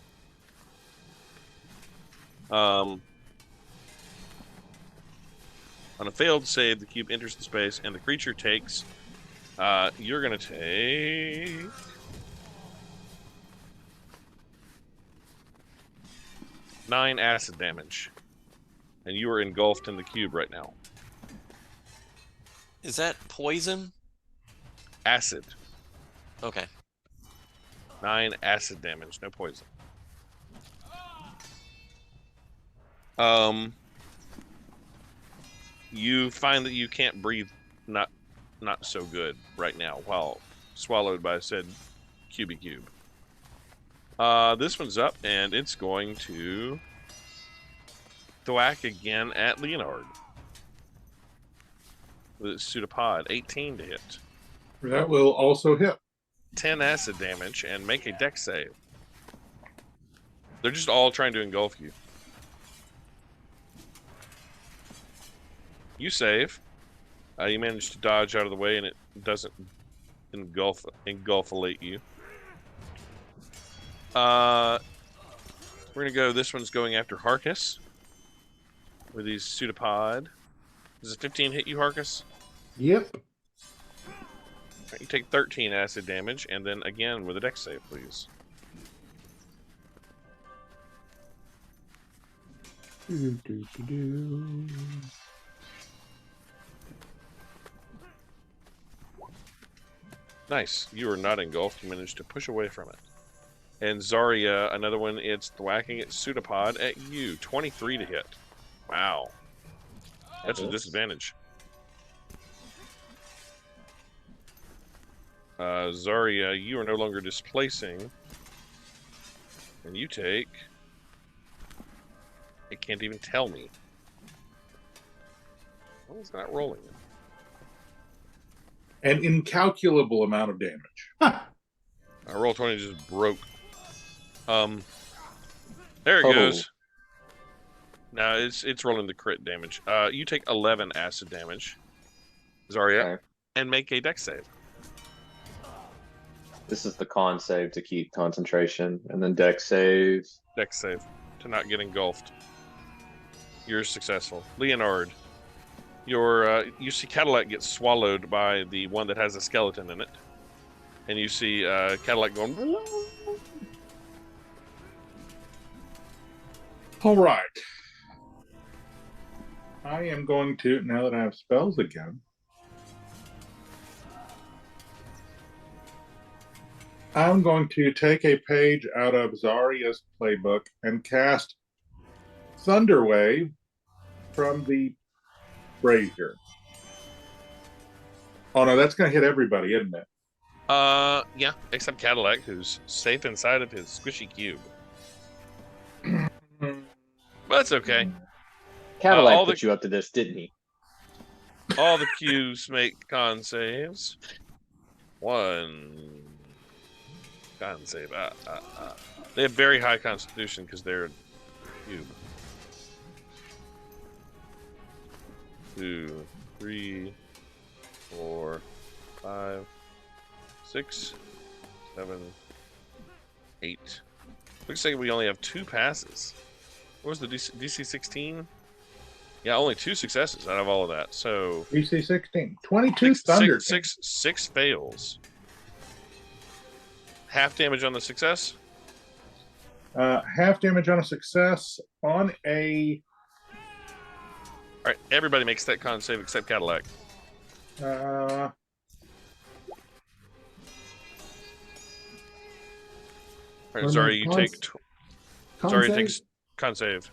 On a failed save, the cube enters the space, and the creature takes... you're going to take... 9 acid damage. And you are engulfed in the cube right now. Is that poison? Acid. Okay. 9 acid damage, no poison. You find that you can't breathe not so good right now while swallowed by said cube. This one's up, and it's going to thwack again at Leonard. With its pseudopod, 18 to hit. That will also hit. 10 acid damage, and make a dex save. They're just all trying to engulf you. You save. You manage to dodge out of the way, and it doesn't engulfilate you. We're gonna go. This one's going after Harkus with his pseudopod. Does a 15 hit you, Harkus? Yep. Right, you take 13 acid damage, and then again with a dex save, please. Do. Nice. You are not engulfed. You managed to push away from it. And Zarya, another one, it's thwacking its pseudopod at you. 23 to hit. Wow. That's a disadvantage. Zarya, you are no longer displacing. And you take... It can't even tell me. Well, it's not rolling. An incalculable amount of damage. Roll 20 just broke. There it goes. Now it's rolling the crit damage. You take 11 acid damage, Zarya, and make a dex save. This is the con save to keep concentration, and then dex save. Dex save to not get engulfed. You're successful. Leonard, you see Cadillac get swallowed by the one that has a skeleton in it. And you see Cadillac going... All right. I am going to, now that I have spells again, I'm going to take a page out of Zarya's playbook and cast Thunderwave from the brazier. Oh no, that's going to hit everybody, isn't it? Yeah, except Cadillac, who's safe inside of his squishy cube. But that's okay. Cadillac put you up to this, didn't he? All the cubes make con saves. One con save. They have very high constitution because they're a cube. 2, 3, 4, 5, 6, 7, 8. Looks like we only have 2 passes. What was the DC 16? Yeah, only 2 successes out of all of that. So DC 16, 22 thunder. Six fails. Half damage on the success. Half damage on a success on a. All right, everybody makes that con save except Cadillac. Uh, All right, Zarya, you take. Zarya takes con save.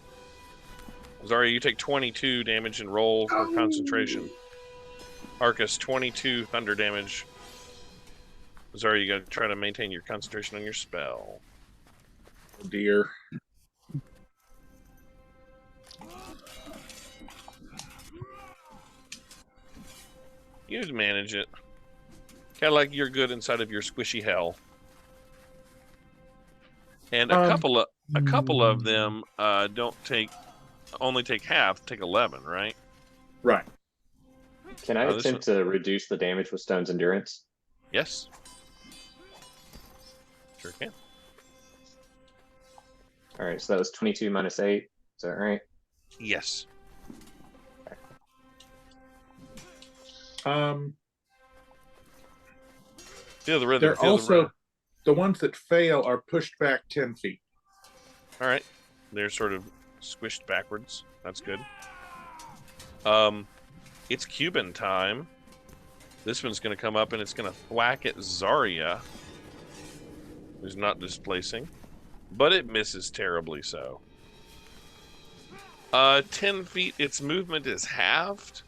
Zarya, you take 22 damage and roll for concentration. Arcus, 22 thunder damage. Zarya, you gotta try to maintain your concentration on your spell. oh dear. You manage it. Cadillac, you're good inside of your squishy hell. And a couple of them only take half, take 11, right? Right. Can I attempt to reduce the damage with Stone's Endurance? Yes. Sure can. All right, so that was 22 minus 8. Is that right? Yes. Feel the rhythm. They're also the ones that fail are pushed back 10 feet. All right. They're sort of squished backwards. That's good. It's Cuban time. This one's going to come up and it's going to thwack at Zarya, who's not displacing, but it misses terribly so. 10 feet, its movement is halved.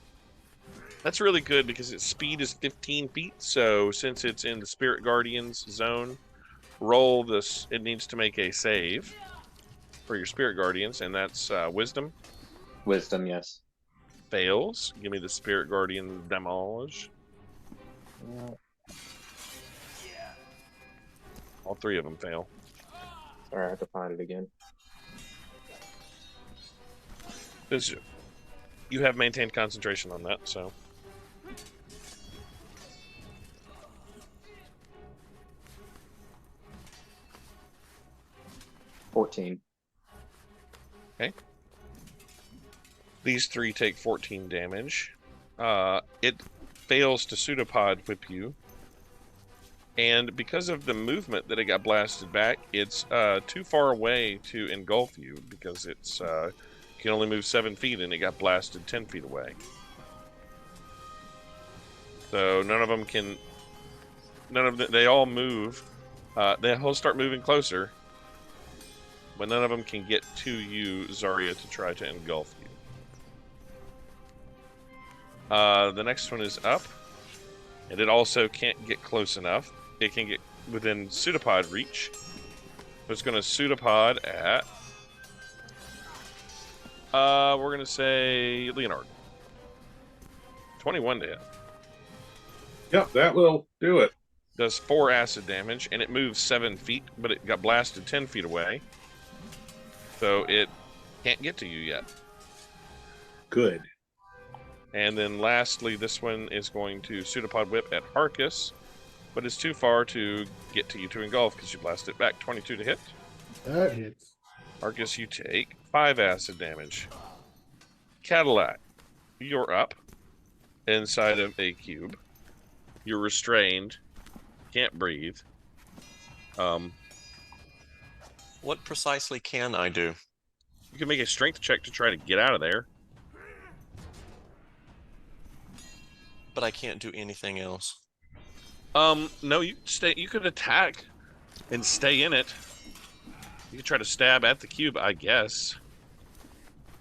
That's really good because its speed is 15 feet. So since it's in the Spirit Guardian's zone, roll this. It needs to make a save for your Spirit Guardians, and that's Wisdom. Wisdom, yes. Fails. Give me the Spirit Guardian damage. All 3 of them fail. Sorry, I have to find it again. You have maintained concentration on that, so. $14. Okay. These 3 take 14 damage. It fails to pseudopod whip you. And because of the movement that it got blasted back, it's too far away to engulf you because its can only move 7 feet, and it got blasted 10 feet away. So none of them can. They all move. They all start moving closer, but none of them can get to you, Zarya, to try to engulf you. The next one is up, and it also can't get close enough. It can get within pseudopod reach. So it's going to pseudopod at. We're going to say Leonard. 21 to hit. Yep, that will do it. Does 4 acid damage, and it moves 7 feet, but it got blasted 10 feet away. So it can't get to you yet. Good. And then lastly, this one is going to pseudopod whip at Harkus, but it's too far to get to you to engulf because you blast it back. 22 to hit. That hits. Harkus, you take 5 acid damage. Cadillac, you're up inside of a cube. You're restrained. Can't breathe. What precisely can I do? You can make a strength check to try to get out of there. But I can't do anything else. No, you stay. You could attack and stay in it. You could try to stab at the cube, I guess.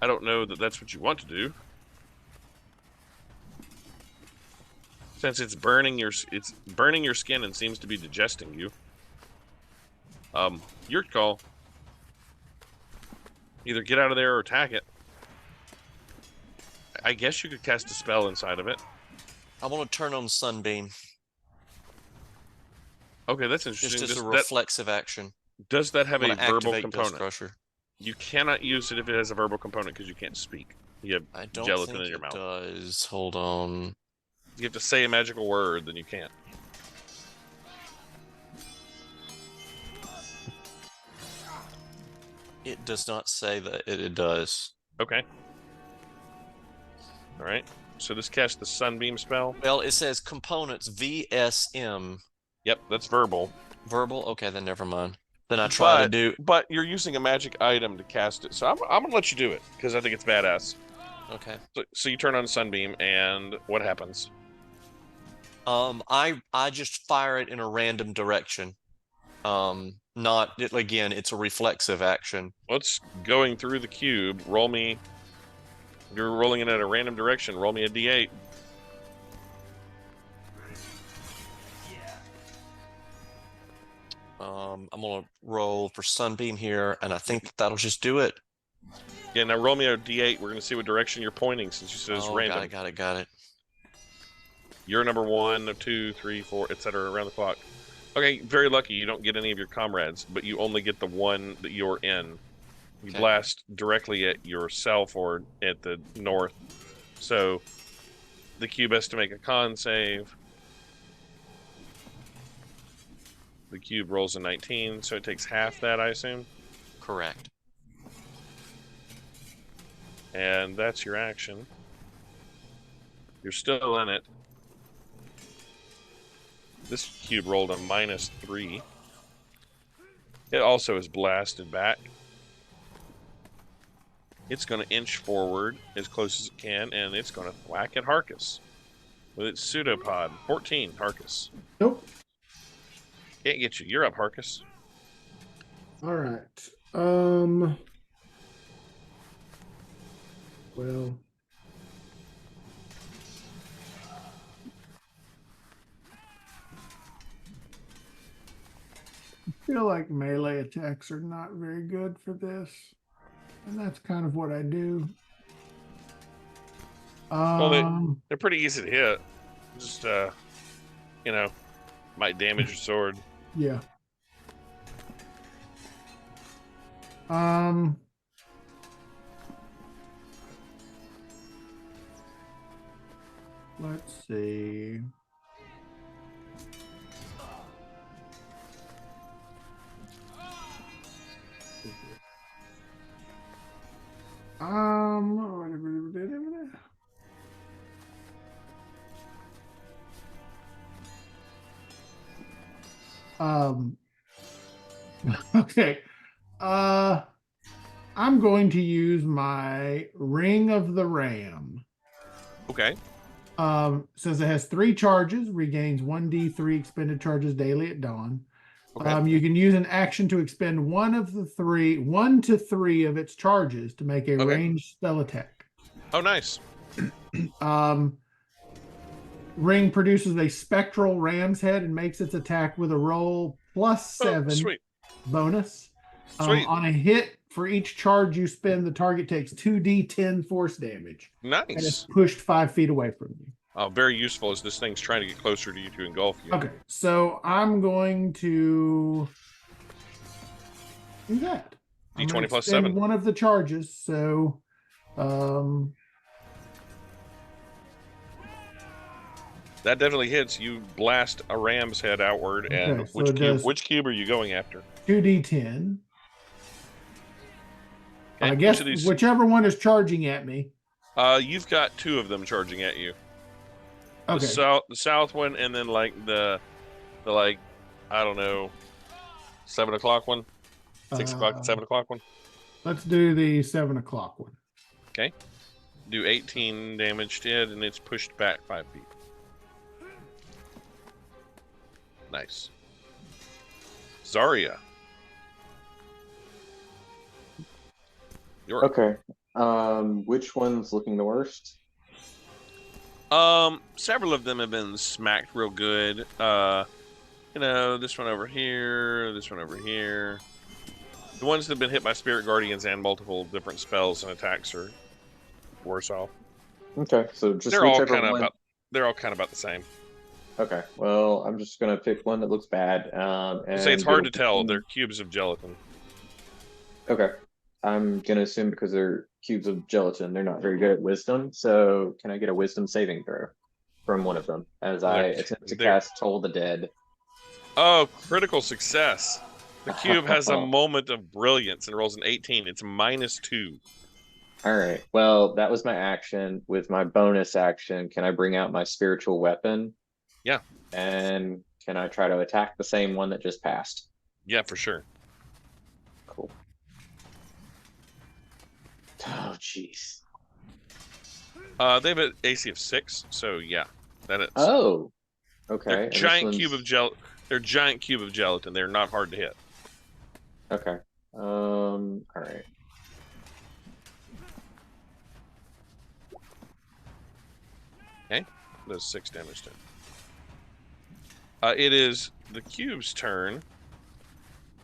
I don't know that that's what you want to do. Since it's burning your skin and seems to be digesting you. Your call. Either get out of there or attack it. I guess you could cast a spell inside of it. I want to turn on Sunbeam. Okay, that's interesting. Just as a reflexive action. Does that have a verbal activate component? Dust Crusher. You cannot use it if it has a verbal component because you can't speak. You have I don't gelatin think in your it mouth. does. Hold on. You have to say a magical word, then you can't. It does not say that it does. Okay. All right. So this casts the Sunbeam spell. Well, it says components VSM. Yep, that's verbal. Verbal? Okay, then never mind. Then I try to do... But you're using a magic item to cast it, so I'm going to let you do it, because I think it's badass. Okay. So you turn on Sunbeam, and what happens? I just fire it in a random direction. Again, it's a reflexive action. What's going through the cube? Roll me. You're rolling it at a random direction. Roll me a d8. I'm gonna roll for Sunbeam here, and I think that'll just do it. Yeah, now roll me a d8. We're gonna see what direction you're pointing since you said it's random. Got it. You're number 1, 2, 3, 4, etc. around the clock. Okay, very lucky you don't get any of your comrades, but you only get the one that you're in. You blast directly at yourself or at the north. So the cube has to make a con save. The cube rolls a 19, so it takes half that, I assume? Correct. And that's your action. You're still in it. This cube rolled a -3. It also is blasted back. It's going to inch forward as close as it can, and it's going to whack at Harkus with its pseudopod. 14, Harkus. Nope. Can't get you. You're up, Harkus. All right. Well. I feel like melee attacks are not very good for this. And that's kind of what I do. Well, they're pretty easy to hit. Just, might damage your sword. Yeah. Let's see. Okay. I'm going to use my Ring of the Ram. Okay. Says it has 3 charges, regains 1d3 expended charges daily at dawn. Okay. You can use an action to expend one to three of its charges to make a ranged spell attack. Oh, nice. Ring produces a spectral ram's head and makes its attack with a roll +7 Sweet. bonus. Sweet. On a hit, for each charge you spend, the target takes 2d10 force damage. And it's Nice. pushed 5 feet away from you. Oh, very useful as this thing's trying to get closer to you to engulf you. Okay, so I'm going to do that. I'm D20 gonna plus expend 7. one of the charges, so That definitely hits. You blast a ram's head outward, and Okay, so it does- which cube are you going after? 2d10. Okay, I guess which of these- whichever one is charging at me. You've got 2 of them charging at you. Okay. The south one, and then like the like, I don't know, 7 o'clock one, 6 o'clock, 7 o'clock one. Let's do the 7 o'clock one. Okay. Do 18 damage to it, and it's pushed back 5 feet. Nice. Zarya. You're Okay. Which one's looking the worst? Several of them have been smacked real good. This one over here, this one over here. The ones that have been hit by spirit guardians and multiple different spells and attacks are worse off. Okay, so just They're all whichever kind of one. about the same. Okay, well, I'm just gonna pick one that looks bad. And Say it's hard to it'll- tell. They're cubes of gelatin. Okay, I'm gonna assume because they're cubes of gelatin, they're not very good at wisdom. So can I get a wisdom saving throw from one of them as I attempt to cast Toll the Dead? Oh, critical success. The cube has a moment of brilliance and rolls an 18. It's -2. All right. Well, that was my action. With my bonus action, can I bring out my spiritual weapon? Yeah. And can I try to attack the same one that just passed? Yeah, for sure. Cool. Oh, jeez. They have an AC of 6, so yeah, that is. Oh. Okay. They're and this giant one's- cube of They're giant cube of gelatin. They're not hard to hit. Okay. All right. Okay, does 6 damage to it. It is the cube's turn.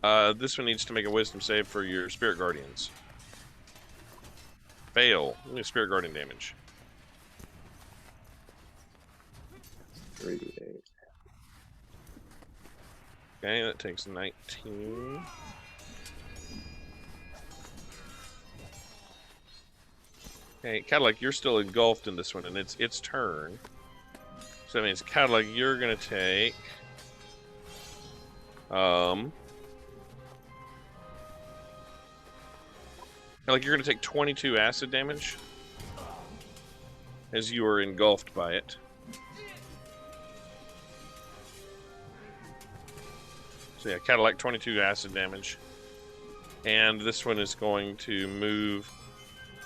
This one needs to make a wisdom save for your spirit guardians. Fail. Only spirit guardian damage. 3d8. Okay, that takes 19. Okay, Cadillac, you're still engulfed in this one, and it's its turn. So that means Cadillac, you're gonna take Cadillac, you're gonna take 22 acid damage as you are engulfed by it. So yeah, Cadillac 22 acid damage. And this one is going to move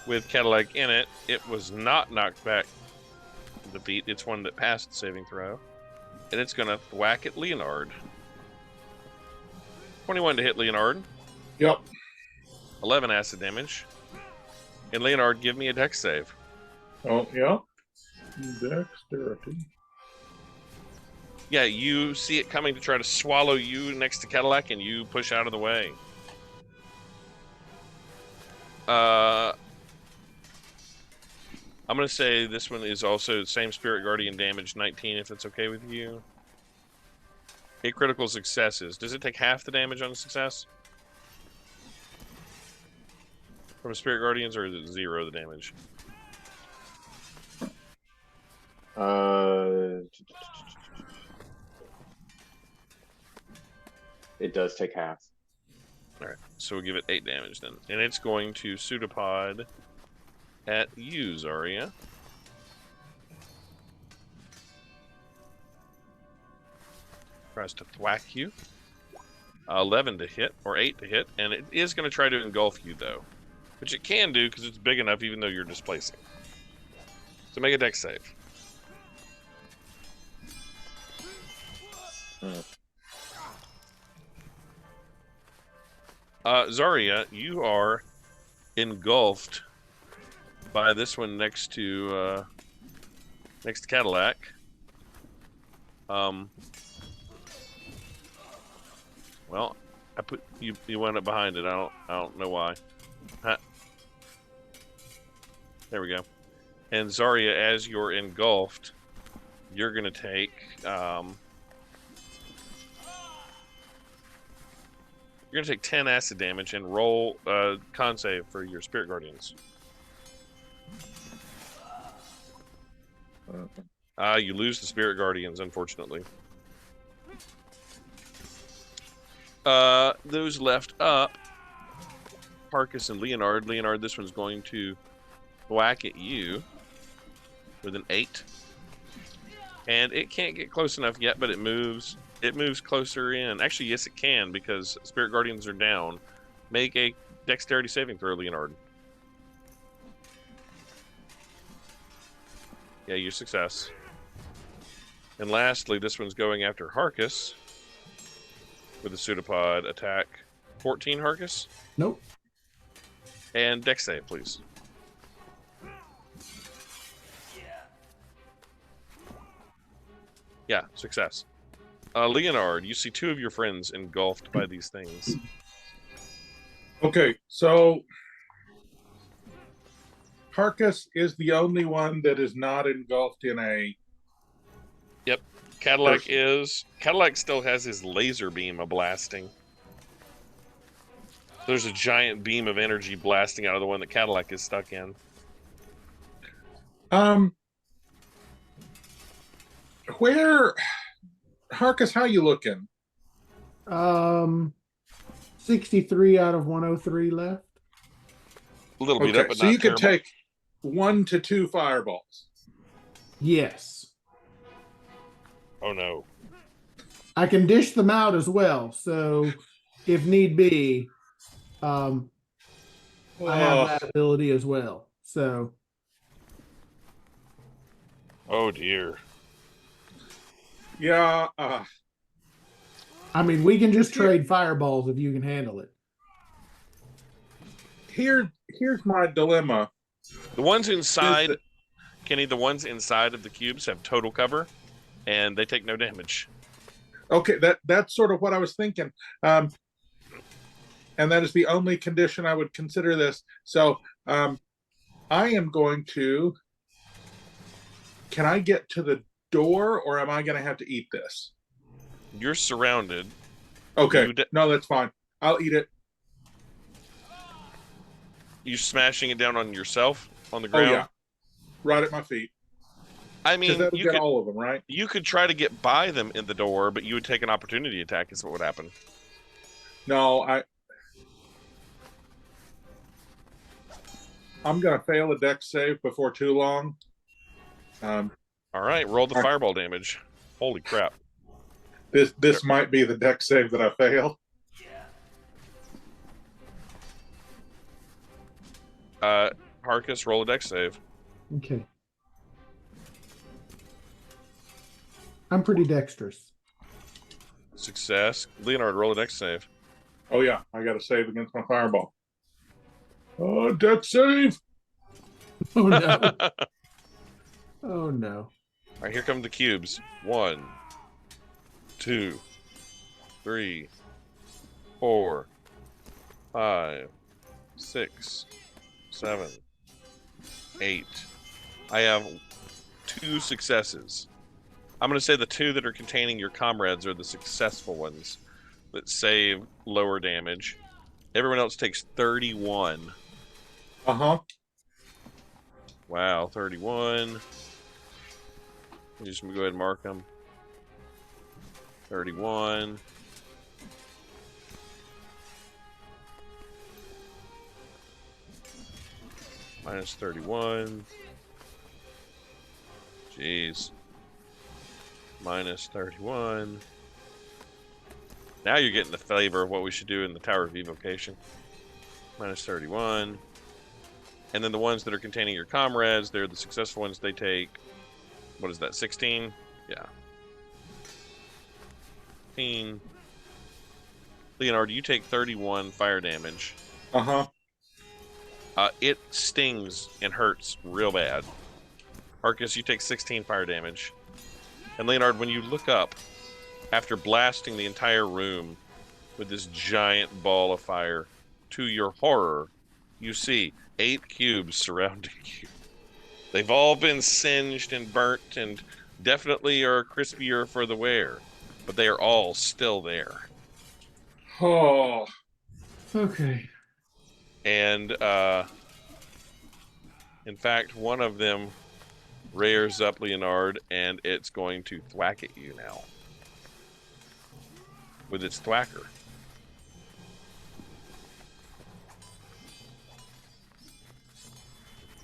with Cadillac in it. It was not knocked back the beat. It's one that passed the saving throw. And it's going to whack at Leonard. 21 to hit Leonard. Yep. 11 acid damage. And Leonard, give me a dex save. Oh, yeah. Dexterity. Yeah, you see it coming to try to swallow you next to Cadillac, and you push out of the way. I'm going to say this one is also the same Spirit Guardian damage, 19, if it's okay with you. 8 critical successes. Does it take half the damage on a success? From a Spirit Guardians, or is it 0 the damage? It does take half. Alright, so we'll give it 8 damage then. And it's going to pseudopod at you, Zarya. Tries to thwack you. 11 to hit, or 8 to hit, and it is going to try to engulf you, though. which it can do because it's big enough even though you're displacing. So make a dex save. Zarya, you are engulfed by this one next to Cadillac. Well, I put you wound up behind it. I don't know why. There we go. And Zarya, as you're engulfed, you're gonna take you're gonna take 10 acid damage and roll con save for your spirit guardians. You lose the spirit guardians, unfortunately. Those left up, Parkus and Leonard. Leonard, this one's going to whack at you with an 8. And it can't get close enough yet, but it moves. It moves closer in. Actually, yes, it can, because spirit guardians are down. Make a dexterity saving throw, Leonard. Yeah, your success. And lastly, this one's going after Harkus with a pseudopod attack. 14, Harkus? Nope. And dex save, please. Yeah, success. Leonard, you see 2 of your friends engulfed by these things. Okay, so Harkus is the only one that is not engulfed in a... Yep. Cadillac still has his laser beam blasting. There's a giant beam of energy blasting out of the one that Cadillac is stuck in. Where... Harkus, how you looking? 63 out of 103 left. A little beat up, but so not you could terrible. take 1 to 2 fireballs. Yes. Oh no. I can dish them out as well, so if need be, I have that ability as well. So. Oh dear. Yeah. I mean, we can just trade fireballs if you can handle it. Here's my dilemma. The ones inside, Kenny, the ones inside of the cubes have total cover, and they take no damage. Okay, that's sort of what I was thinking. And that is the only condition I would consider this. So I am going to... Can I get to the door, or am I going to have to eat this? You're surrounded. Okay, no, that's fine. I'll eat it. You smashing it down on yourself on the ground? Oh yeah, right at my feet. I mean, that'll get all of them, right? You could try to get by them in the door, but you would take an opportunity attack. Is what would happen. No, I'm going to fail a dex save before too long. All right, roll the fireball damage. Holy crap! This might be the dex save that I fail. Harkus, roll a dex save. Okay. I'm pretty dexterous. Success. Leonard, roll a dex save. Oh yeah, I got to save against my fireball. Oh, dex save! Oh no! Oh no! All right, here come the cubes. 1, 2, 3, 4, 5, 6, 7, 8. I have 2 successes. I'm going to say the 2 that are containing your comrades are the successful ones that save lower damage. Everyone else takes 31. Uh-huh. Wow, 31. I'm just going to go ahead and mark them. 31. Minus 31. Jeez. Minus 31. Now you're getting the flavor of what we should do in the Tower of Evocation. Minus 31. And then the ones that are containing your comrades, they're the successful ones. They take, what is that, 16? Yeah. 16. Leonard, you take 31 fire damage. Uh-huh. It stings and hurts real bad. Arcus, you take 16 fire damage. And Leonard, when you look up, after blasting the entire room with this giant ball of fire, to your horror, you see 8 cubes surrounding you. They've all been singed and burnt and definitely are crispier for the wear, but they are all still there. Oh. Okay. And in fact, one of them rears up, Leonard, and it's going to thwack at you now with its thwacker.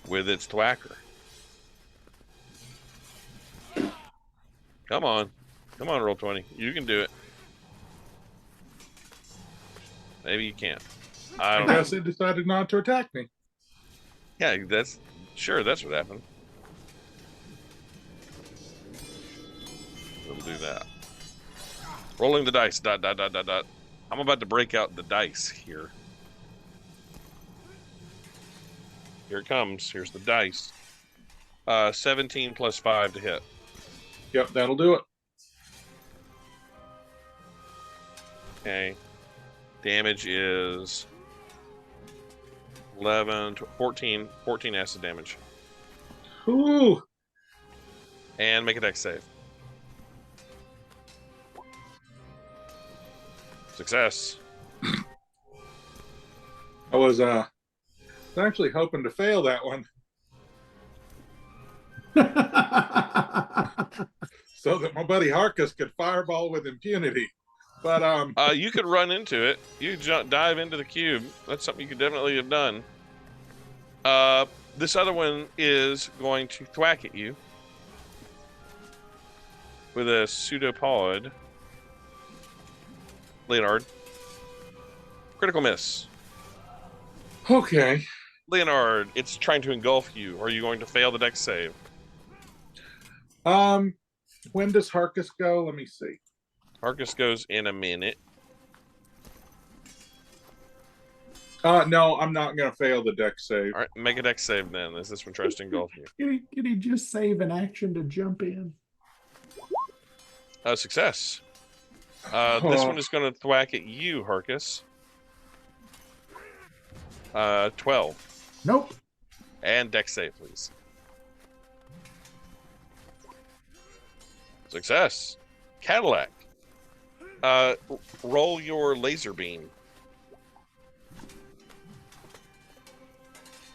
With its thwacker. Come on. Come on, roll 20. You can do it. Maybe you can't. I don't know. guess it decided not to attack me. Yeah, that's what happened. We'll do that. Rolling the dice. Dot, dot, dot, dot, dot. I'm about to break out the dice here. Here it comes. Here's the dice. 17 plus 5 to hit. Yep, that'll do it. Okay. Damage is 11, 14 acid damage. Ooh. And make a dex save. Success. I was actually hoping to fail that one so that my buddy Harkus could fireball with impunity. But you could run into it. You dive into the cube. That's something you could definitely have done. This other one is going to thwack at you with a pseudopod. Leonard. Critical miss. okay. Leonard, it's trying to engulf you. Are you going to fail the dex save? When does Harkus go? Let me see. Arcus goes in a minute. No, I'm not going to fail the dex save. All right, make a dex save then, as this one tries to engulf you. Can he just save an action to jump in? Success. This one is going to thwack at you, Harkus. 12. Nope. And dex save, please. Success. Cadillac. Roll your laser beam.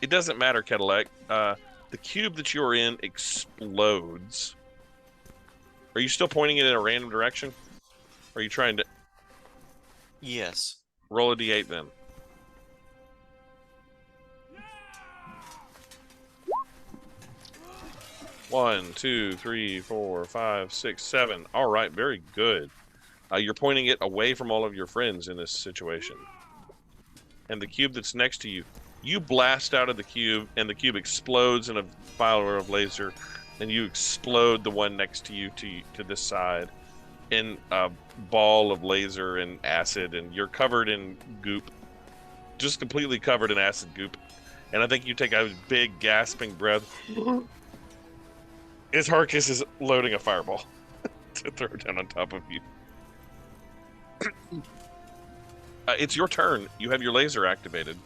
It doesn't matter, Cadillac. The cube that you're in explodes. Are you still pointing it in a random direction? Or are you trying to... Yes. Roll a d8 then. One, 2, 3, 4, 5, 6, 7. All right, very good. You're pointing it away from all of your friends in this situation. And the cube that's next to you, you blast out of the cube, and the cube explodes in a fire of laser, and you explode the one next to you to this side in a ball of laser and acid, and you're covered in goop, just completely covered in acid goop. And I think you take a big gasping breath as Harkus is loading a fireball to throw down on top of you. It's your turn. You have your laser activated.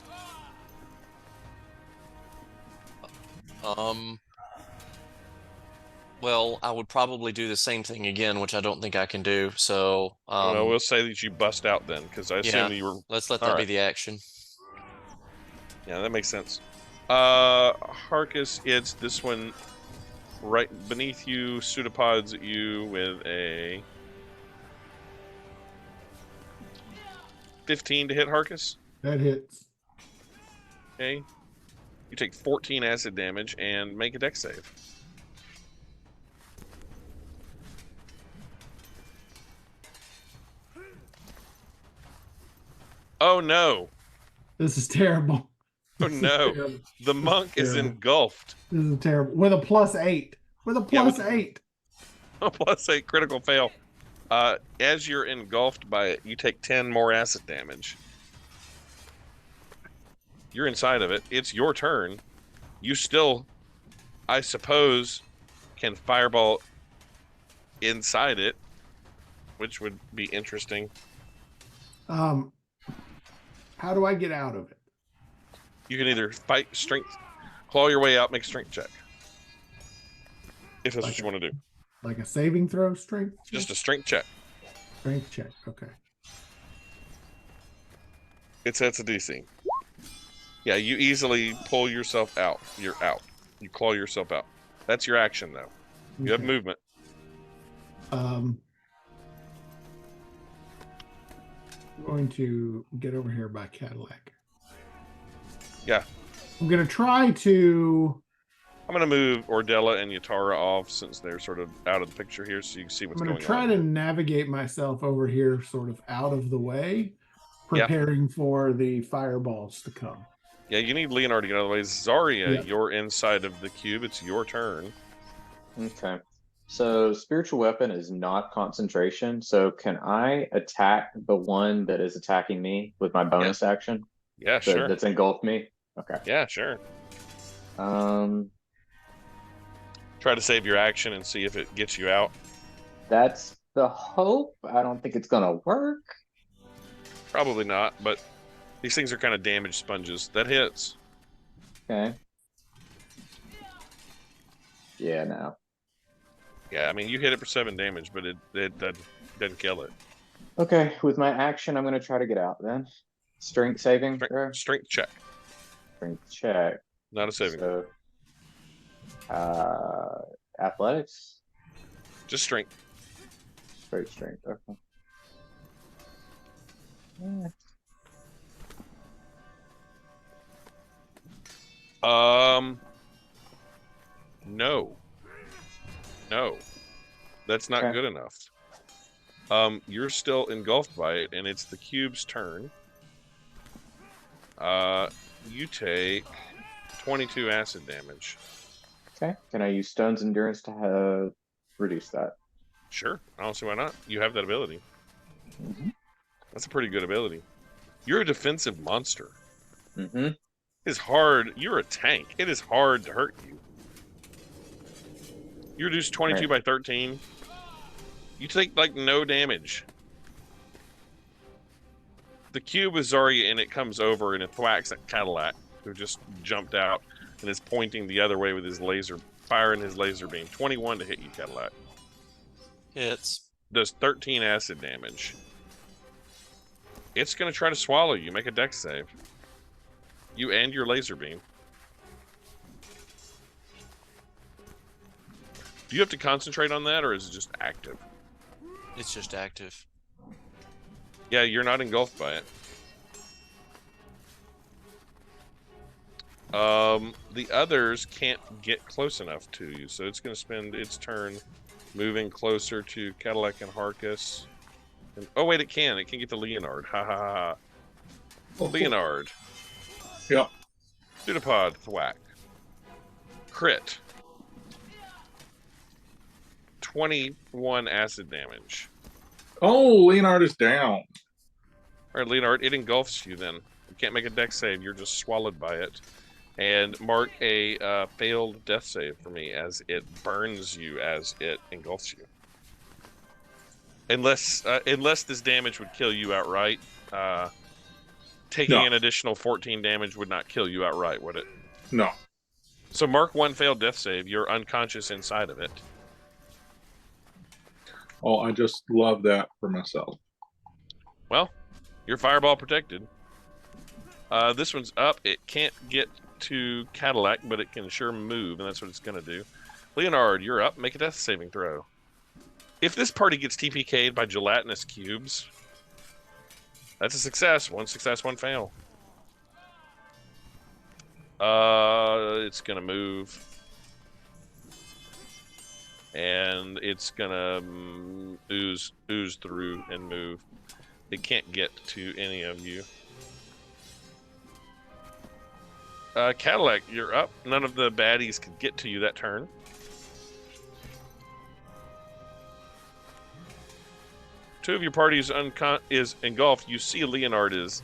Well, I would probably do the same thing again, which I don't think I can do. So, well, we'll say that you bust out then, because I assume you were. Let's let that be the action. Yeah, that makes sense. Harkus, it's this one right beneath you, pseudopods at you with a 15 to hit, Harkus. That hits. Okay. You take 14 acid damage and make a dex save. Oh no. This is terrible. Oh This is no, terrible. the monk is terrible. engulfed. This is terrible. With a +8. With a Yeah, with- +8. A +8 critical fail. As you're engulfed by it, you take 10 more acid damage. You're inside of it. It's your turn. You still, I suppose, can fireball inside it, which would be interesting. How do I get out of it? You can either fight strength, claw your way out, make a strength check. If that's what you want to do. Like a saving throw strength? Just a strength check. Strength check. Okay. It's a DC. Yeah, you easily pull yourself out. You're out. You claw yourself out. That's your action, though. You have Okay. movement. I'm going to get over here by Cadillac. Yeah. I'm going to try to... I'm going to move Ordella and Yatara off since they're sort of out of the picture here so you can see what's I'm going going to try on. to navigate myself over here sort of out of the way, preparing for the fireballs to come. Yeah, you need Leonard to get out of the way. Zarya, Yep. you're inside of the cube. It's your turn. Okay. So spiritual weapon is not concentration. So can I attack the one that is attacking me with my bonus action? Yeah, sure. That's engulfed me. Okay. Yeah, sure. Try to save your action and see if it gets you out. That's the hope. I don't think it's gonna work. Probably not, but these things are kind of damage sponges. That hits. Okay. Yeah, no. Yeah, I mean, you hit it for 7 damage, but it doesn't kill it. Okay, with my action, I'm gonna try to get out then. Strength saving throw? Strength check. Strength check. Not a saving. So, athletics? Just strength. Straight strength, okay. Yeah. No. No. That's not Okay. good enough. You're still engulfed by it, and it's the cube's turn. You take 22 acid damage. Okay. Can I use Stone's Endurance to reduce that? Sure. I don't see why not. You have that ability. Mm-hmm. That's a pretty good ability. You're a defensive monster. Mm-hmm. It's hard. You're a tank. It is hard to hurt you. You reduce 22 by 13. You take, like, no damage. The cube is Zarya, and it comes over, and it thwacks at Cadillac, who just jumped out and is pointing the other way with his laser, firing his laser beam. 21 to hit you, Cadillac. Hits. Does 13 acid damage. It's going to try to swallow you. Make a dex save. You and your laser beam. Do you have to concentrate on that, or is it just active? It's just active. Yeah, you're not engulfed by it. The others can't get close enough to you, so it's going to spend its turn moving closer to Cadillac and Harkus. And, oh, wait, it can. It can get to Leonard. Ha ha ha. Leonard. Yep. Pseudopod thwack. Crit. 21 acid damage. Oh, Leonard is down. All right, Leonard, it engulfs you then. You can't make a dex save. You're just swallowed by it. And mark a failed death save for me as it burns you as it engulfs you. Unless this damage would kill you outright. Taking No. an additional 14 damage would not kill you outright, would it? No. So mark 1 failed death save. You're unconscious inside of it. Oh, I just love that for myself. Well, you're fireball protected. This one's up. It can't get to Cadillac, but it can sure move, and that's what it's going to do. Leonard, you're up. Make a death saving throw. If this party gets TPK'd by gelatinous cubes, that's a success. 1 success, 1 fail. It's going to move. And it's going to ooze through and move. It can't get to any of you. Cadillac, you're up. None of the baddies could get to you that turn. Two of your party is engulfed. You see Leonard is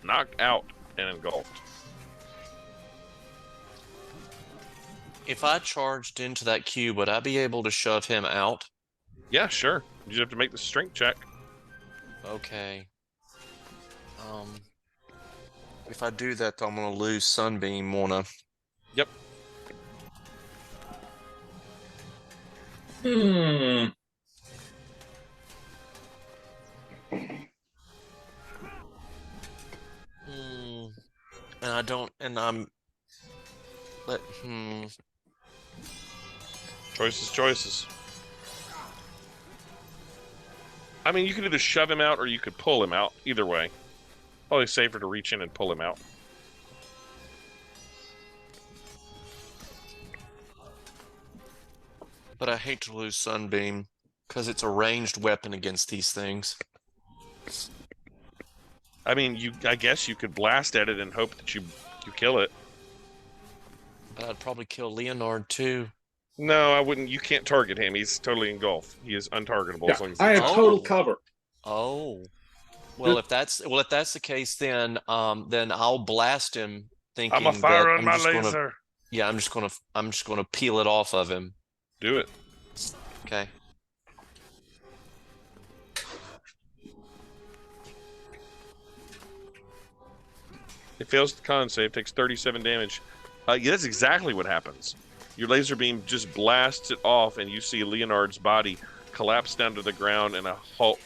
knocked out and engulfed. If I charged into that cube, would I be able to shove him out? Yeah, sure. You just have to make the strength check. Okay. If I do that, I'm gonna lose Sunbeam, wanna. Yep. Hmm. And I don't, and I'm. Choices. I mean, you could either shove him out or you could pull him out. Either way. Probably safer to reach in and pull him out. But I hate to lose Sunbeam, because it's a ranged weapon against these things. I mean, I guess you could blast at it and hope that you kill it. But I'd probably kill Leonard too. No, I wouldn't. You can't target him. He's totally engulfed. He is untargetable Yeah, as long as I have total cover. Oh. Well, if that's the case, then I'll blast him, thinking I'm a fire that on my laser. I'm just gonna peel it off of him. Do it. Okay. It fails the con save, takes 37 damage. Yeah, that's exactly what happens. Your laser beam just blasts it off, and you see Leonard's body collapse down to the ground, and a hulk,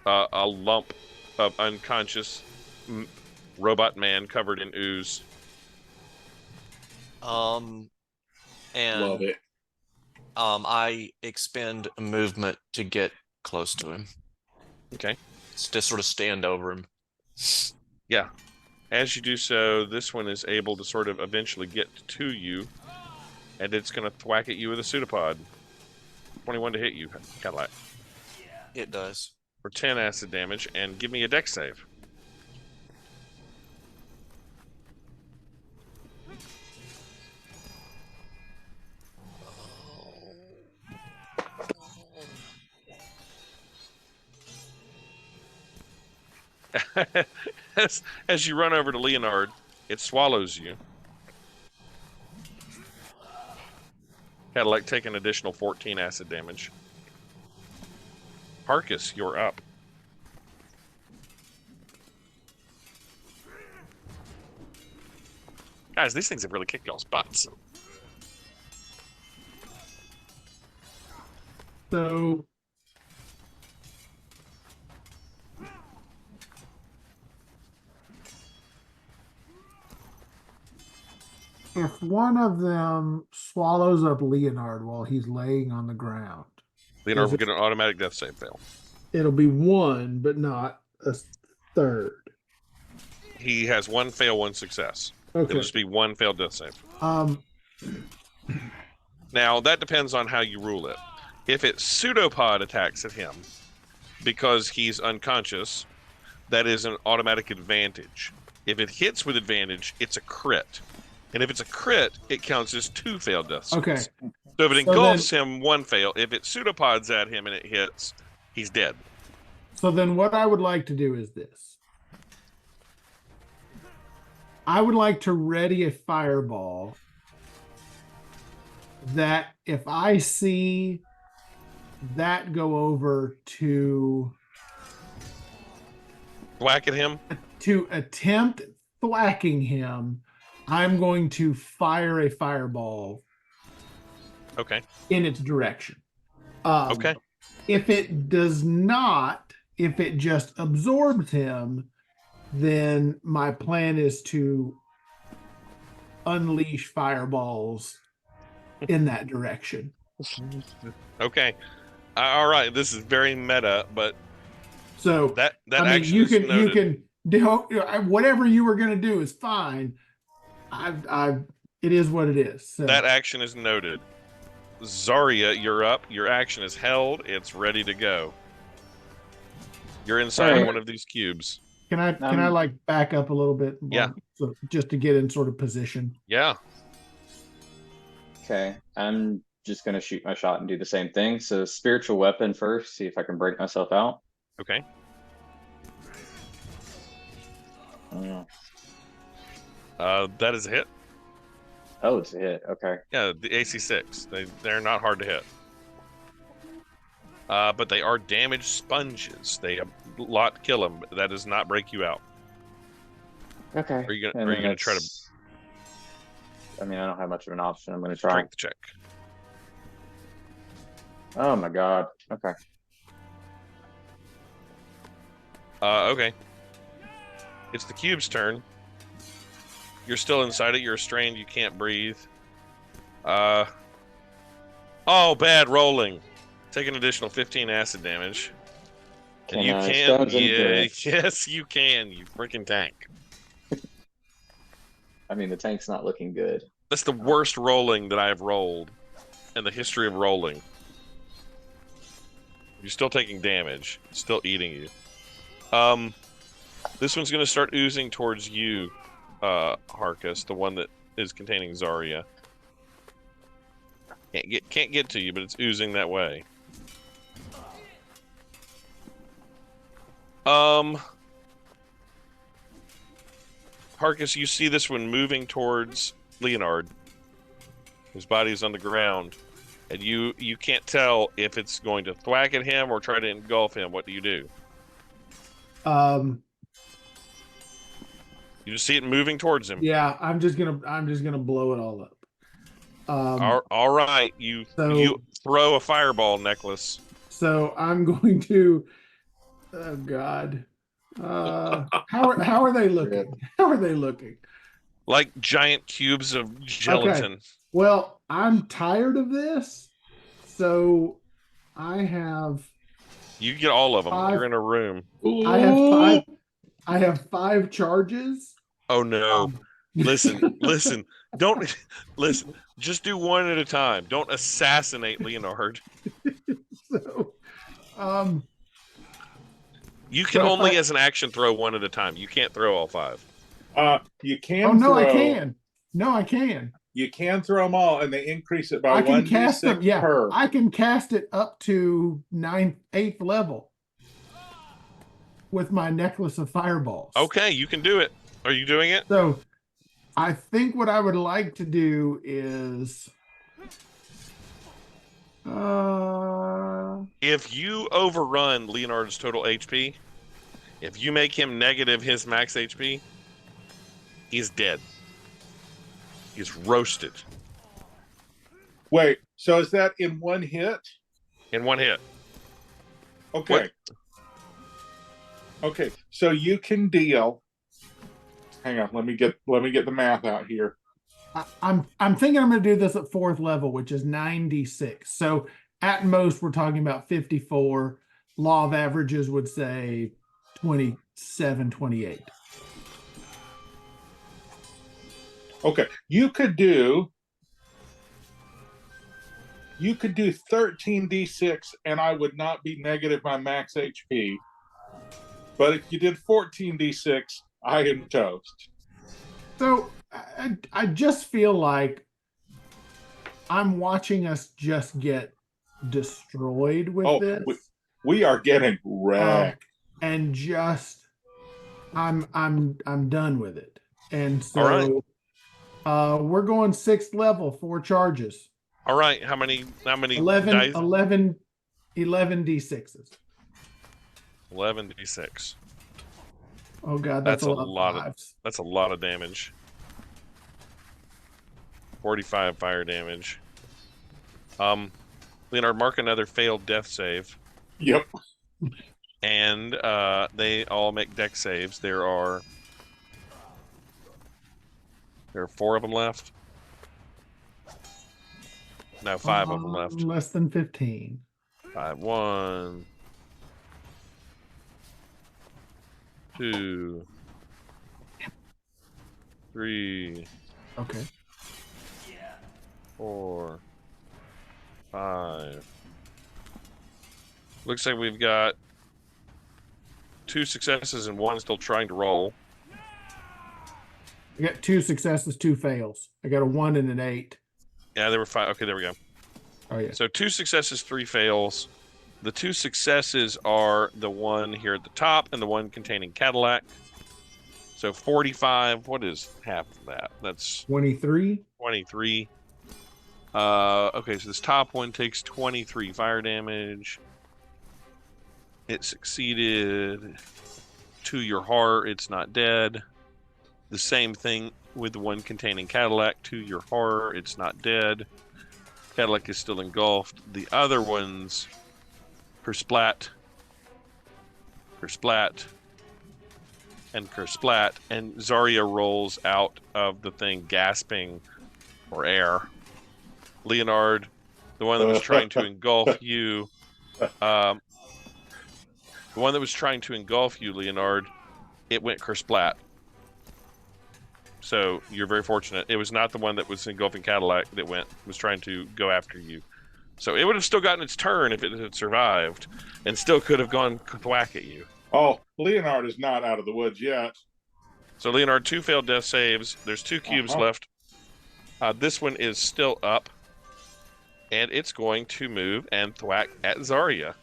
a lump of unconscious robot man covered in ooze. And Love it. I expend a movement to get close to him. Okay. To sort of stand over him. Yeah. As you do so, this one is able to sort of eventually get to you, and it's going to thwack at you with a pseudopod. 21 to hit you, Cadillac. It does. For 10 acid damage, and give me a dex save. As you run over to Leonard, it swallows you. Cadillac, take an additional 14 acid damage. Harkus, you're up. Guys, these things have really kicked y'all's butts. So if one of them swallows up Leonard while he's laying on the ground, Leonard will get an automatic death save fail. it'll be one, but not a third. He has one fail, one success. Okay. It'll just be one failed death save. Now, that depends on how you rule it. If it pseudopod attacks at him because he's unconscious, that is an automatic advantage. If it hits with advantage, it's a crit. And if it's a crit, it counts as 2 failed death saves. Okay. So if it engulfs him, 1 fail. If it pseudopods at him and it hits, he's dead. So then what I would like to do is this. I would like to ready a fireball that if I see that go over to Whack at him? to attempt thwacking him, I'm going to fire a fireball Okay. in its direction. Okay. If it does not, if it just absorbs him, then my plan is to unleash fireballs in that direction. Okay. All right. This is very meta, but So that I mean, action you is can noted. do whatever you were going to do is fine. It is what it is. So. That action is noted. Zarya, you're up. Your action is held. It's ready to go. You're inside Alright. one of these cubes. Can I like back up a little bit? Yeah. So just to get in sort of position. Yeah. Okay, I'm just gonna shoot my shot and do the same thing. So spiritual weapon first, see if I can break myself out. Okay. That is a hit. Oh, it's a hit. Okay. Yeah, the AC 6. They're not hard to hit. But they are damaged sponges. They a lot kill them. But that does not break you out. Okay. Are you gonna try to? I mean, I don't have much of an option. I'm gonna try. Strength check. Oh my god. Okay. Okay. It's the cube's turn. You're still inside it. You're strained. You can't breathe. Oh, bad rolling. Take an additional 15 acid damage. And you can. Yeah, yes, you can. You freaking tank. I mean, the tank's not looking good. That's the worst rolling that I've rolled in the history of rolling. You're still taking damage. It's still eating you. This one's going to start oozing towards you, Harkus, the one that is containing Zarya. Can't get to you, but it's oozing that way. Harkus, you see this one moving towards Leonard. His body is on the ground, and you can't tell if it's going to thwack at him or try to engulf him. What do you do? You just see it moving towards him. Yeah, I'm just gonna blow it all up. All right, you throw a fireball necklace. So I'm going to. Oh God. How are they looking? How are they looking? Like giant cubes of gelatin. Okay. Well, I'm tired of this, so I have. You get all of them. 5, You're in a room. I have 5 charges. Oh no! Listen. Don't listen. Just do one at a time. Don't assassinate Leonard. So, you can only, as an action, throw one at a time. You can't throw all 5. You can. Oh no, I can. No, I can. You can throw them all, and they increase it by I can 1d6 cast them. Yeah, per. I can cast it up to 8th level with my necklace of fireballs. Okay, you can do it. Are you doing it? So, I think what I would like to do is, if you overrun Leonard's total HP, if you make him negative his max HP, he's dead. He's roasted. Wait, so is that in one hit? In one hit. Okay. What? Okay, so you can deal. Hang on, let me get the math out here. I'm thinking I'm going to do this at 4th level, which is 96. So at most we're talking about 54. Law of averages would say 27, 28. Okay, you could do 13d6 and I would not be negative my max HP. But if you did 14d6, I am toast. So I just feel like I'm watching us just get destroyed with this. We are getting wrecked. And just I'm done with it. And so all right. We're going 6th level, 4 charges. All right, how many 11 dice? 11 d6s. 11d6. Oh god, that's a lot of fives. That's a lot of damage. 45 fire damage. Leonard, mark another failed death save. Yep. And they all make dex saves. There are 4 of them left. No, 5 of them left. Less than 15. 5. 1, 2, 3. Okay. 4, 5. Looks like we've got 2 successes and 1 still trying to roll. I got 2 successes, 2 fails. I got a 1 and an 8. Yeah, there were 5. Okay, there we go. Oh yeah. So 2 successes, 3 fails. The 2 successes are the one here at the top and the one containing Cadillac. So 45. What is half of that? That's 23. 23. Okay, so this top one takes 23 fire damage. It succeeded. To your heart, it's not dead. The same thing with the one containing Cadillac. To your horror, it's not dead. Cadillac is still engulfed. The other ones, Kersplat, and Kersplat, and Zarya rolls out of the thing gasping for air. Leonard, the one that was trying to engulf you, Leonard, it went Kersplat. So you're very fortunate. It was not the one that was engulfing Cadillac that was trying to go after you. So it would have still gotten its turn if it had survived, and still could have gone thwack at you. Oh, Leonard is not out of the woods yet. So Leonard, 2 failed death saves. There's 2 cubes left. This one is still up, and it's going to move and thwack at Zarya.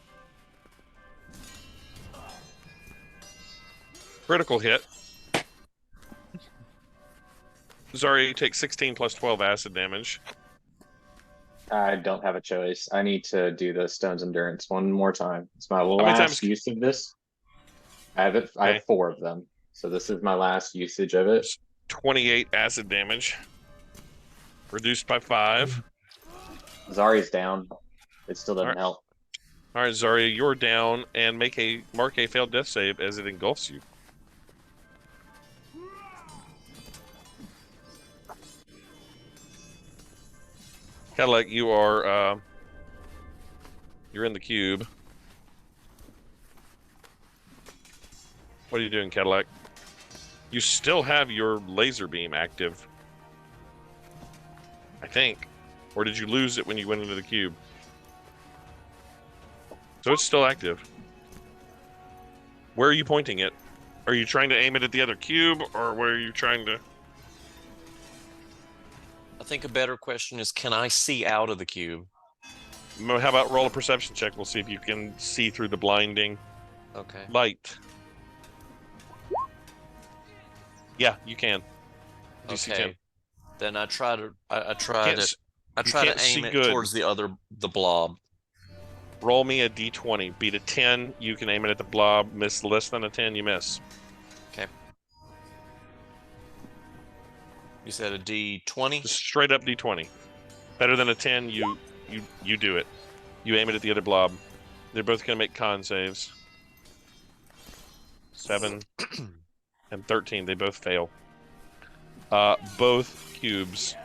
Critical hit. Zarya, you take 16 plus 12 acid damage. I don't have a choice. I need to do the Stone's Endurance one more time. It's my many last times- use of this. I have 4 of them. So this is my last usage of it. 28 acid damage. Reduced by 5. Zarya's down. It still doesn't help. All right, Zarya, you're down, and mark a failed death save as it engulfs you. Cadillac, you're in the cube. What are you doing, Cadillac? You still have your laser beam active, I think. Or did you lose it when you went into the cube? So it's still active. Where are you pointing it? Are you trying to aim it at the other cube, or where are you trying to... I think a better question is, can I see out of the cube? How about roll a perception check? We'll see if you can see through the blinding light. Yeah, you can. DC 10. Then I try to aim it towards the blob. Roll me a d20. Beat a 10, you can aim it at the blob. Miss less than a 10, you miss. Okay. You said a d20? Just straight up d20. Better than a 10, you do it. You aim it at the other blob. They're both going to make con saves. 7 and 13, they both fail. Both cubes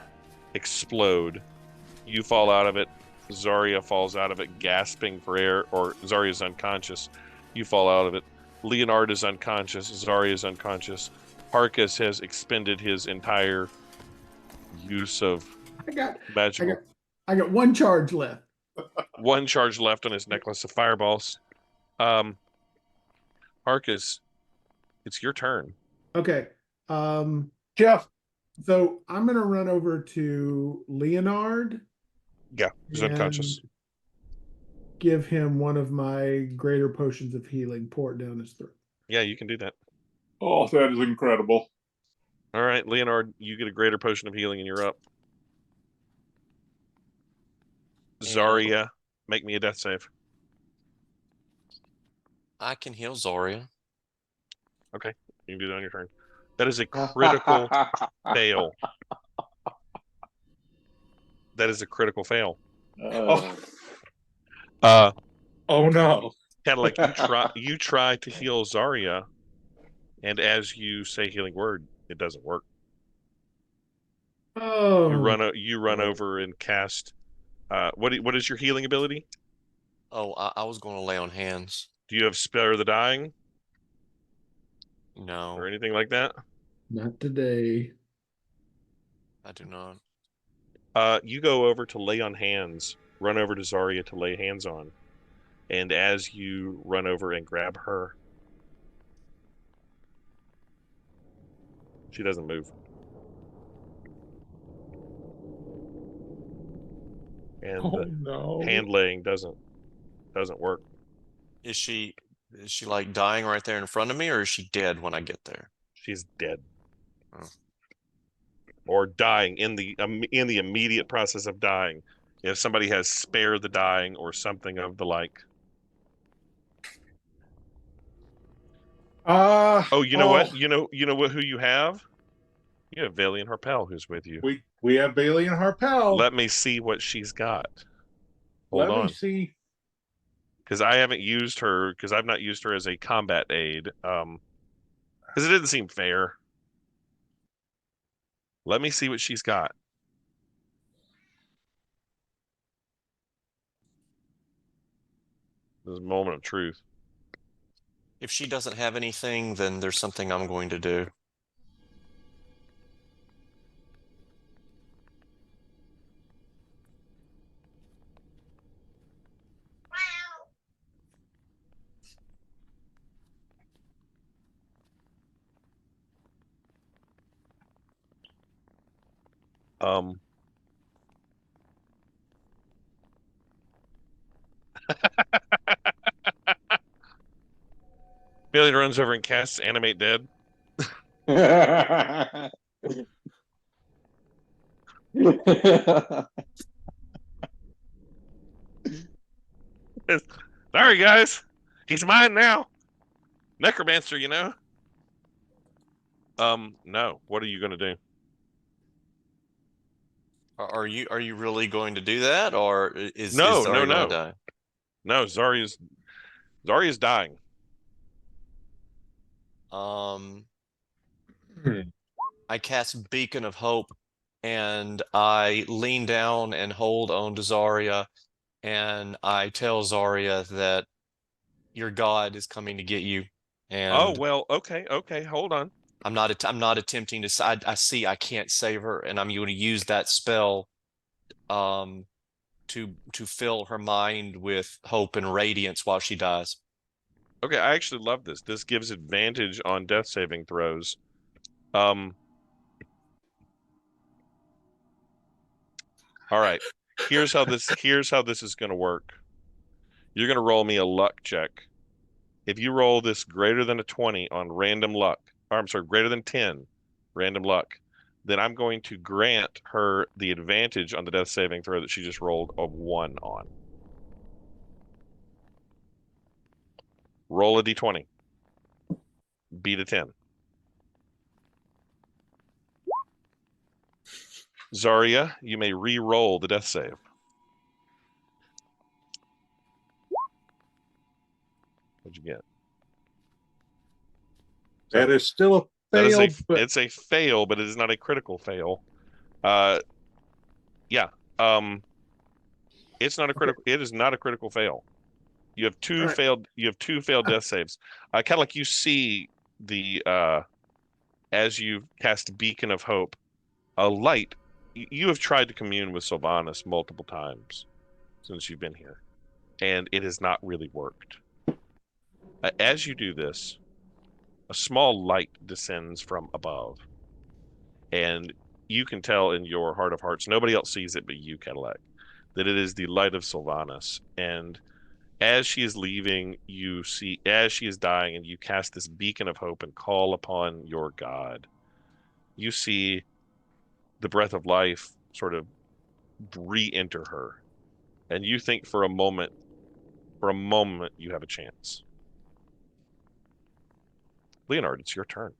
explode. You fall out of it. Zarya falls out of it, gasping for air, or Zarya's unconscious. You fall out of it. Leonard is unconscious. Zarya is unconscious. Harkus has expended his entire use of magical. I got 1 charge left. 1 charge left on his necklace of fireballs. Harkus, it's your turn. Okay. Jeff. So I'm gonna run over to Leonard. Yeah, he's unconscious. Give him one of my greater potions of healing. Pour it down his throat. Yeah, you can do that. Oh, that is incredible. All right, Leonard, you get a greater potion of healing and you're up. Zarya, make me a death save. I can heal Zarya. Okay, you can do that on your turn. That is a critical fail. That is a critical fail. Oh no. Cadillac, you try to heal Zarya, and as you say healing word, it doesn't work. Oh. You run over and cast. What is your healing ability? Oh, I was going to lay on hands. Do you have Spare the Dying? No. Or anything like that? Not today. I do not. You go over to lay on hands. Run over to Zarya to lay hands on. And as you run over and grab her, She doesn't move. And the no. hand laying doesn't work. Is she like dying right there in front of me, or is she dead when I get there? She's dead. Oh. Or dying in the immediate process of dying. If somebody has spared the dying or something of the like. Oh, you know what? You know what? Who you have? You have Valian Harpel, who's with you. We have Valian Harpel. Let me see what she's got. Hold Let on. me see. Because I haven't used her, because I've not used her as a combat aid. Because it didn't seem fair. Let me see what she's got. This is a moment of truth. If she doesn't have anything, then there's something I'm going to do. Billy runs over and casts Animate Dead. Sorry, guys. He's mine now. Necromancer, you know. No. What are you going to do? Are you really going to do that, or is No, Zarya no. gonna die? No, Zarya's dying. I cast Beacon of Hope, and I lean down and hold on to Zarya, and I tell Zarya that your god is coming to get you. And Oh, well, okay, hold on. I'm not attempting to. I see I can't save her, and I'm going to use that spell, to fill her mind with hope and radiance while she dies. Okay, I actually love this. This gives advantage on death saving throws. All right. Here's how this is going to work. You're going to roll me a luck check. If you roll this greater than a 20 on random luck, or I'm sorry, greater than 10 random luck, then I'm going to grant her the advantage on the death saving throw that she just rolled a 1 on. Roll a d20. Beat a 10. Zarya, you may re-roll the death save. What'd you get? That is still a That fail. is it's a fail, but it is not a critical fail. Yeah. It's not a critical. It is not a critical fail. You have two failed. You have two failed death saves. Kind of like you see the as you cast Beacon of Hope, a light. You have tried to commune with Sylvanas multiple times since you've been here, and it has not really worked. As you do this, a small light descends from above, and you can tell in your heart of hearts, nobody else sees it but you, Cadillac, that it is the light of Sylvanas. And as she is leaving, you see, as she is dying, and you cast this beacon of hope and call upon your God, you see the breath of life sort of re-enter her. And you think for a moment you have a chance. Leonard, it's your turn.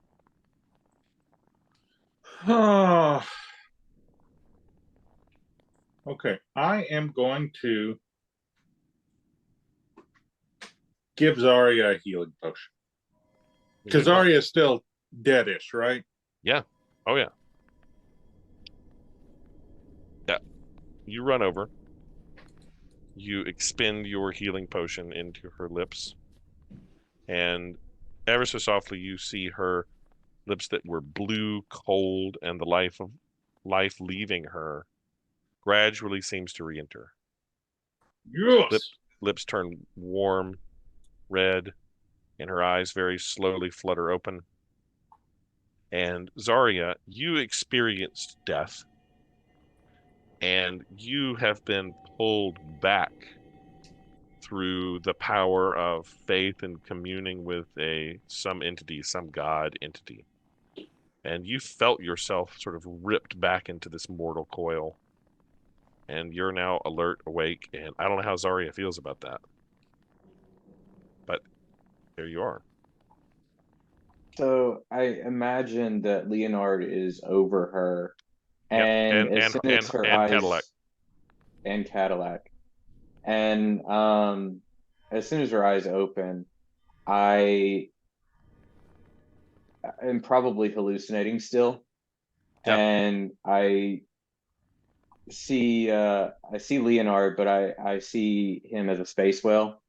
Okay, I am going to give Zarya a healing potion. Because Zarya is still deadish, right? Yeah. Oh, yeah. Yeah. You run over. You expend your healing potion into her lips. And ever so softly, you see her lips that were blue, cold, and the life leaving her gradually seems to re-enter. Yes. Lips turn warm, red, and her eyes very slowly flutter open. And Zarya, you experienced death, and you have been pulled back through the power of faith and communing with some entity, some god entity. And you felt yourself sort of ripped back into this mortal coil. And you're now alert, awake, and I don't know how Zarya feels about that. But there you are. So I imagine that Leonard is over her, Yep. and as soon as her eyes Cadillac. and Cadillac, and as soon as her eyes open, I am probably hallucinating still, Yep. and I see Leonard, but I see him as a space whale,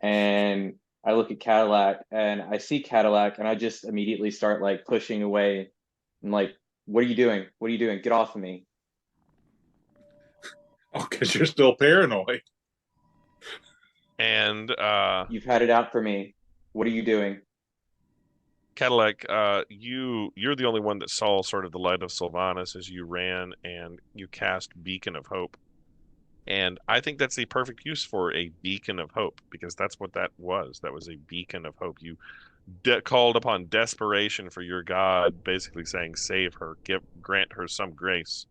and I look at Cadillac, and I see Cadillac, and I just immediately start like pushing away, and like, what are you doing? What are you doing? Get off of me! Oh, because you're still paranoid. And You've had it out for me. What are you doing? Cadillac, you're the only one that saw sort of the light of Sylvanas as you ran and you cast Beacon of Hope. And I think that's the perfect use for a beacon of hope, because that's what that was. That was a beacon of hope. You called upon desperation for your God, basically saying, save her, grant her some grace.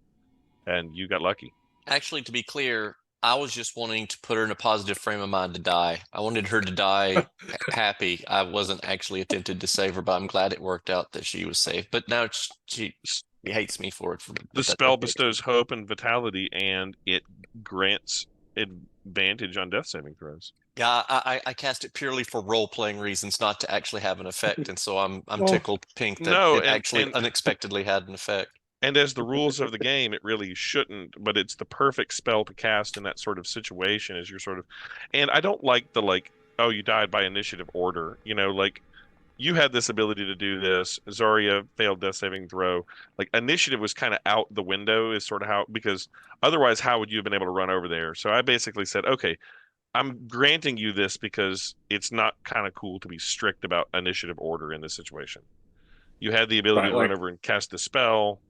And you got lucky. Actually, to be clear, I was just wanting to put her in a positive frame of mind to die. I wanted her to die happy. I wasn't actually attempted to save her, but I'm glad it worked out that she was safe. But now she hates me for it. The spell bestows hope and vitality, and it grants advantage on death saving throws. Yeah, I cast it purely for role-playing reasons, not to actually have an effect, and so I'm tickled pink that it actually unexpectedly had an effect. And as the rules of the game, it really shouldn't, but it's the perfect spell to cast in that sort of situation as you're sort of, and I don't like the oh, you died by initiative order, you had this ability to do this. Zarya failed death saving throw. Like initiative was kind of out the window is sort of how, because otherwise how would you have been able to run over there? So I basically said, okay, I'm granting you this because it's not kind of cool to be strict about initiative order in this situation. You had the ability to run over and cast the spell.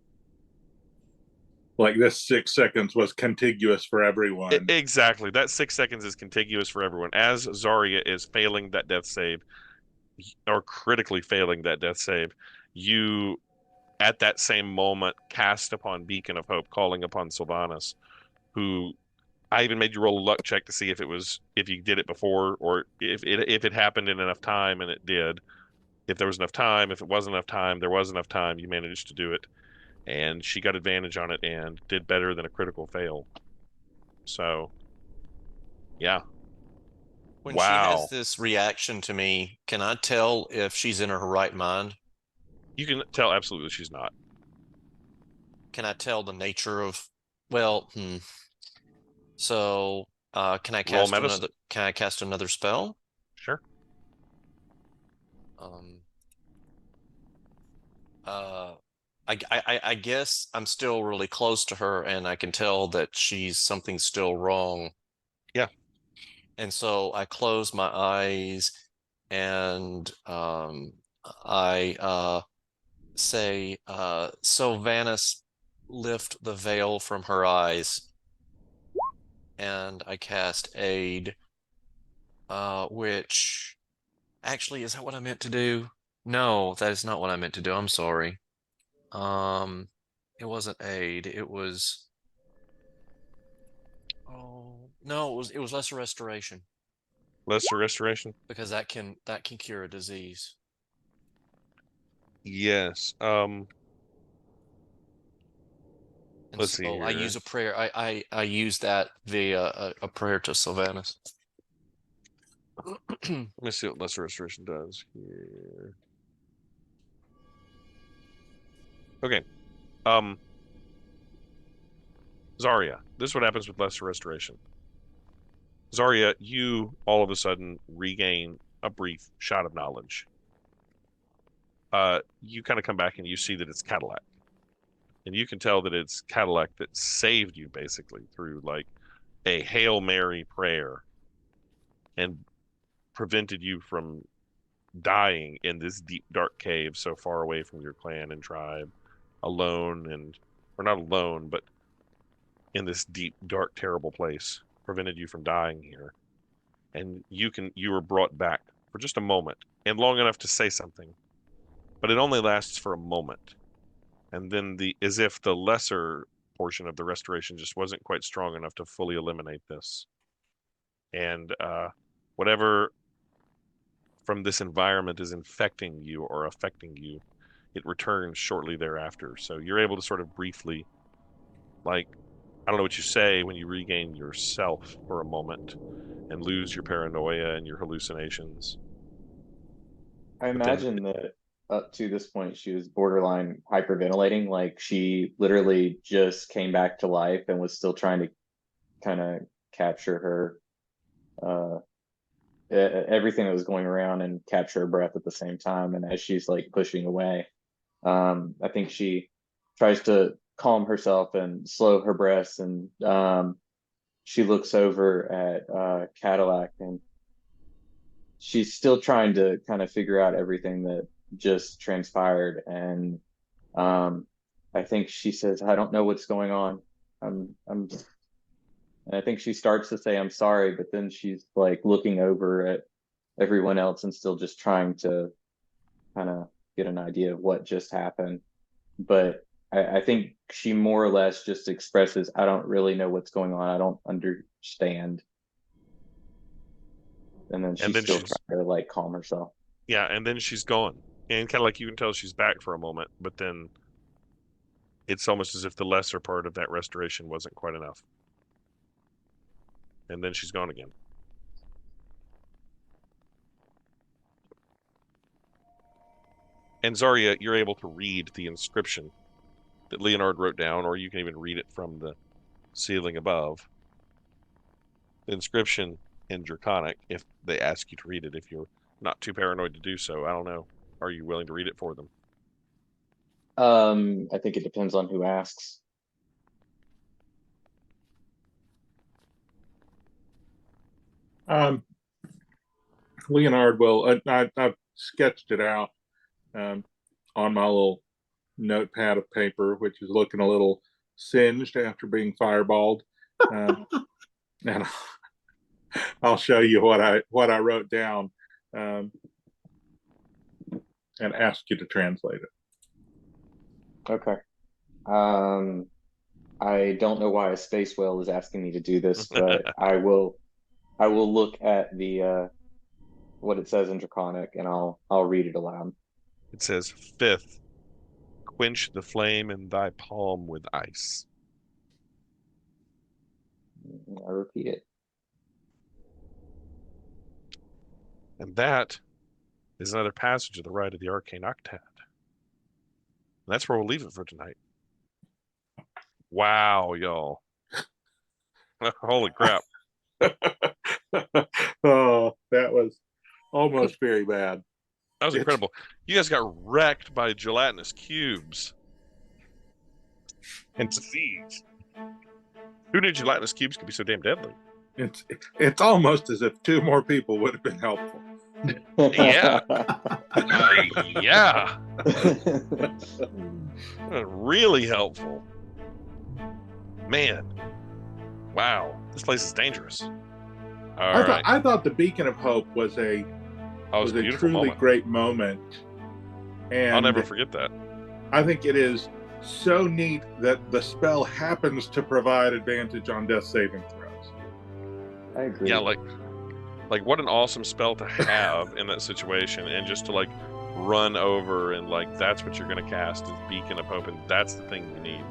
Like this 6 seconds was contiguous for everyone. Exactly. That 6 seconds is contiguous for everyone. As Zarya is failing that death save, or critically failing that death save, you, at that same moment, cast upon Beacon of Hope, calling upon Sylvanas, who I even made you roll a luck check to see if you did it before, or if it happened in enough time, and it did. If there was enough time, if it wasn't enough time, there was enough time, you managed to do it. And she got advantage on it and did better than a critical fail. So, yeah. When she has this reaction to me, can I tell if she's in her right mind? You can tell absolutely she's not. Can I tell the nature of, So, can I cast another spell? Sure. I guess I'm still really close to her, and I can tell that something's still wrong. Yeah. And so I close my eyes, and I say, Sylvanas, lift the veil from her eyes. And I cast Aid, which actually, is that what I meant to do? No, that is not what I meant to do. I'm sorry. It wasn't Aid. It was, no, it was Lesser Restoration. Lesser Restoration? Because that can cure a disease. Yes. Let's see here. I use a prayer. I use that via a prayer to Sylvanas. Let me see what Lesser Restoration does here. Okay. Zarya, this is what happens with Lesser Restoration. Zarya, you all of a sudden regain a brief shot of knowledge. You kind of come back and you see that it's Cadillac. And you can tell that it's Cadillac that saved you basically through like a Hail Mary prayer and prevented you from dying in this deep, dark cave so far away from your clan and tribe, alone, or not alone, but in this deep, dark, terrible place, prevented you from dying here. And you were brought back for just a moment, and long enough to say something, but it only lasts for a moment. And then as if the lesser portion of the restoration just wasn't quite strong enough to fully eliminate this. And whatever from this environment is infecting you or affecting you, it returns shortly thereafter. So you're able to sort of briefly, like, I don't know what you say when you regain yourself for a moment and lose your paranoia and your hallucinations. I imagine that up to this point, she was borderline hyperventilating. Like she literally just came back to life and was still trying to kind of capture her, everything that was going around and capture her breath at the same time. And as she's like pushing away, I think she tries to calm herself and slow her breaths. And she looks over at Cadillac, and she's still trying to kind of figure out everything that just transpired. And I think she says, "I don't know what's going on. I'm and I think she starts to say, "I'm sorry," but then she's like looking over at everyone else and still just trying to kind of get an idea of what just happened. But I think she more or less just expresses, "I don't really know what's going on. I don't understand." And then she's still trying to like calm herself. Yeah, and then she's gone. And kind of like you can tell she's back for a moment, but then it's almost as if the lesser part of that restoration wasn't quite enough. And then she's gone again. And Zarya, you're able to read the inscription that Leonard wrote down, or you can even read it from the ceiling above. The inscription in Draconic, if they ask you to read it, if you're not too paranoid to do so. I don't know. Are you willing to read it for them? I think it depends on who asks. Leonard will. I've sketched it out on my little notepad of paper, which is looking a little singed after being fireballed. And I'll show you what I wrote down, and ask you to translate it. Okay. I don't know why a space whale is asking me to do this, but I will look at the what it says in Draconic, and I'll read it aloud. It says, "Fifth, quench the flame in thy palm with ice." I repeat it. And that is another passage of the Rite of the Arcane Octad. And that's where we'll leave it for tonight. Wow, y'all. Holy crap. Oh, that was almost very bad. That was incredible. You guys got wrecked by gelatinous cubes and disease. Who knew gelatinous cubes could be so damn deadly? It's almost as if two more people would have been helpful. Yeah. Yeah. Really helpful. Man. Wow. This place is dangerous. I thought the Beacon of Hope was a truly moment. Great moment. And I'll never forget that. I think it is so neat that the spell happens to provide advantage on death saving throws. I agree. Yeah, like what an awesome spell to have in that situation, and just to like run over and like that's what you're going to cast is Beacon of Hope, and that's the thing you need.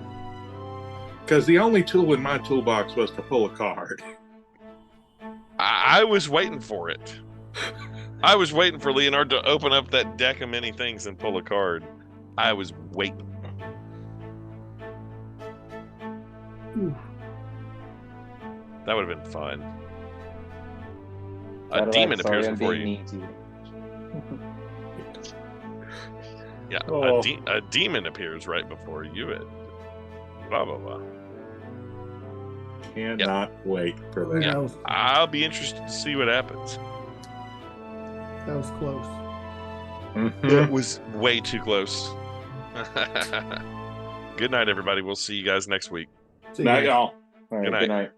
Because the only tool in my toolbox was to pull a card. I was waiting for it. I was waiting for Leonard to open up that deck of many things and pull a card. I was waiting. Ooh. That would have been fun. A demon appears before you. Yeah, Oh. a demon appears right before you. Blah, blah, blah. Cannot wait for that. Yeah, I'll be interested to see what happens. that was close. Mhm. It was way too close. Good night, everybody. We'll see you guys next week. See you Night, guys. y'all. All right, Good night. good night.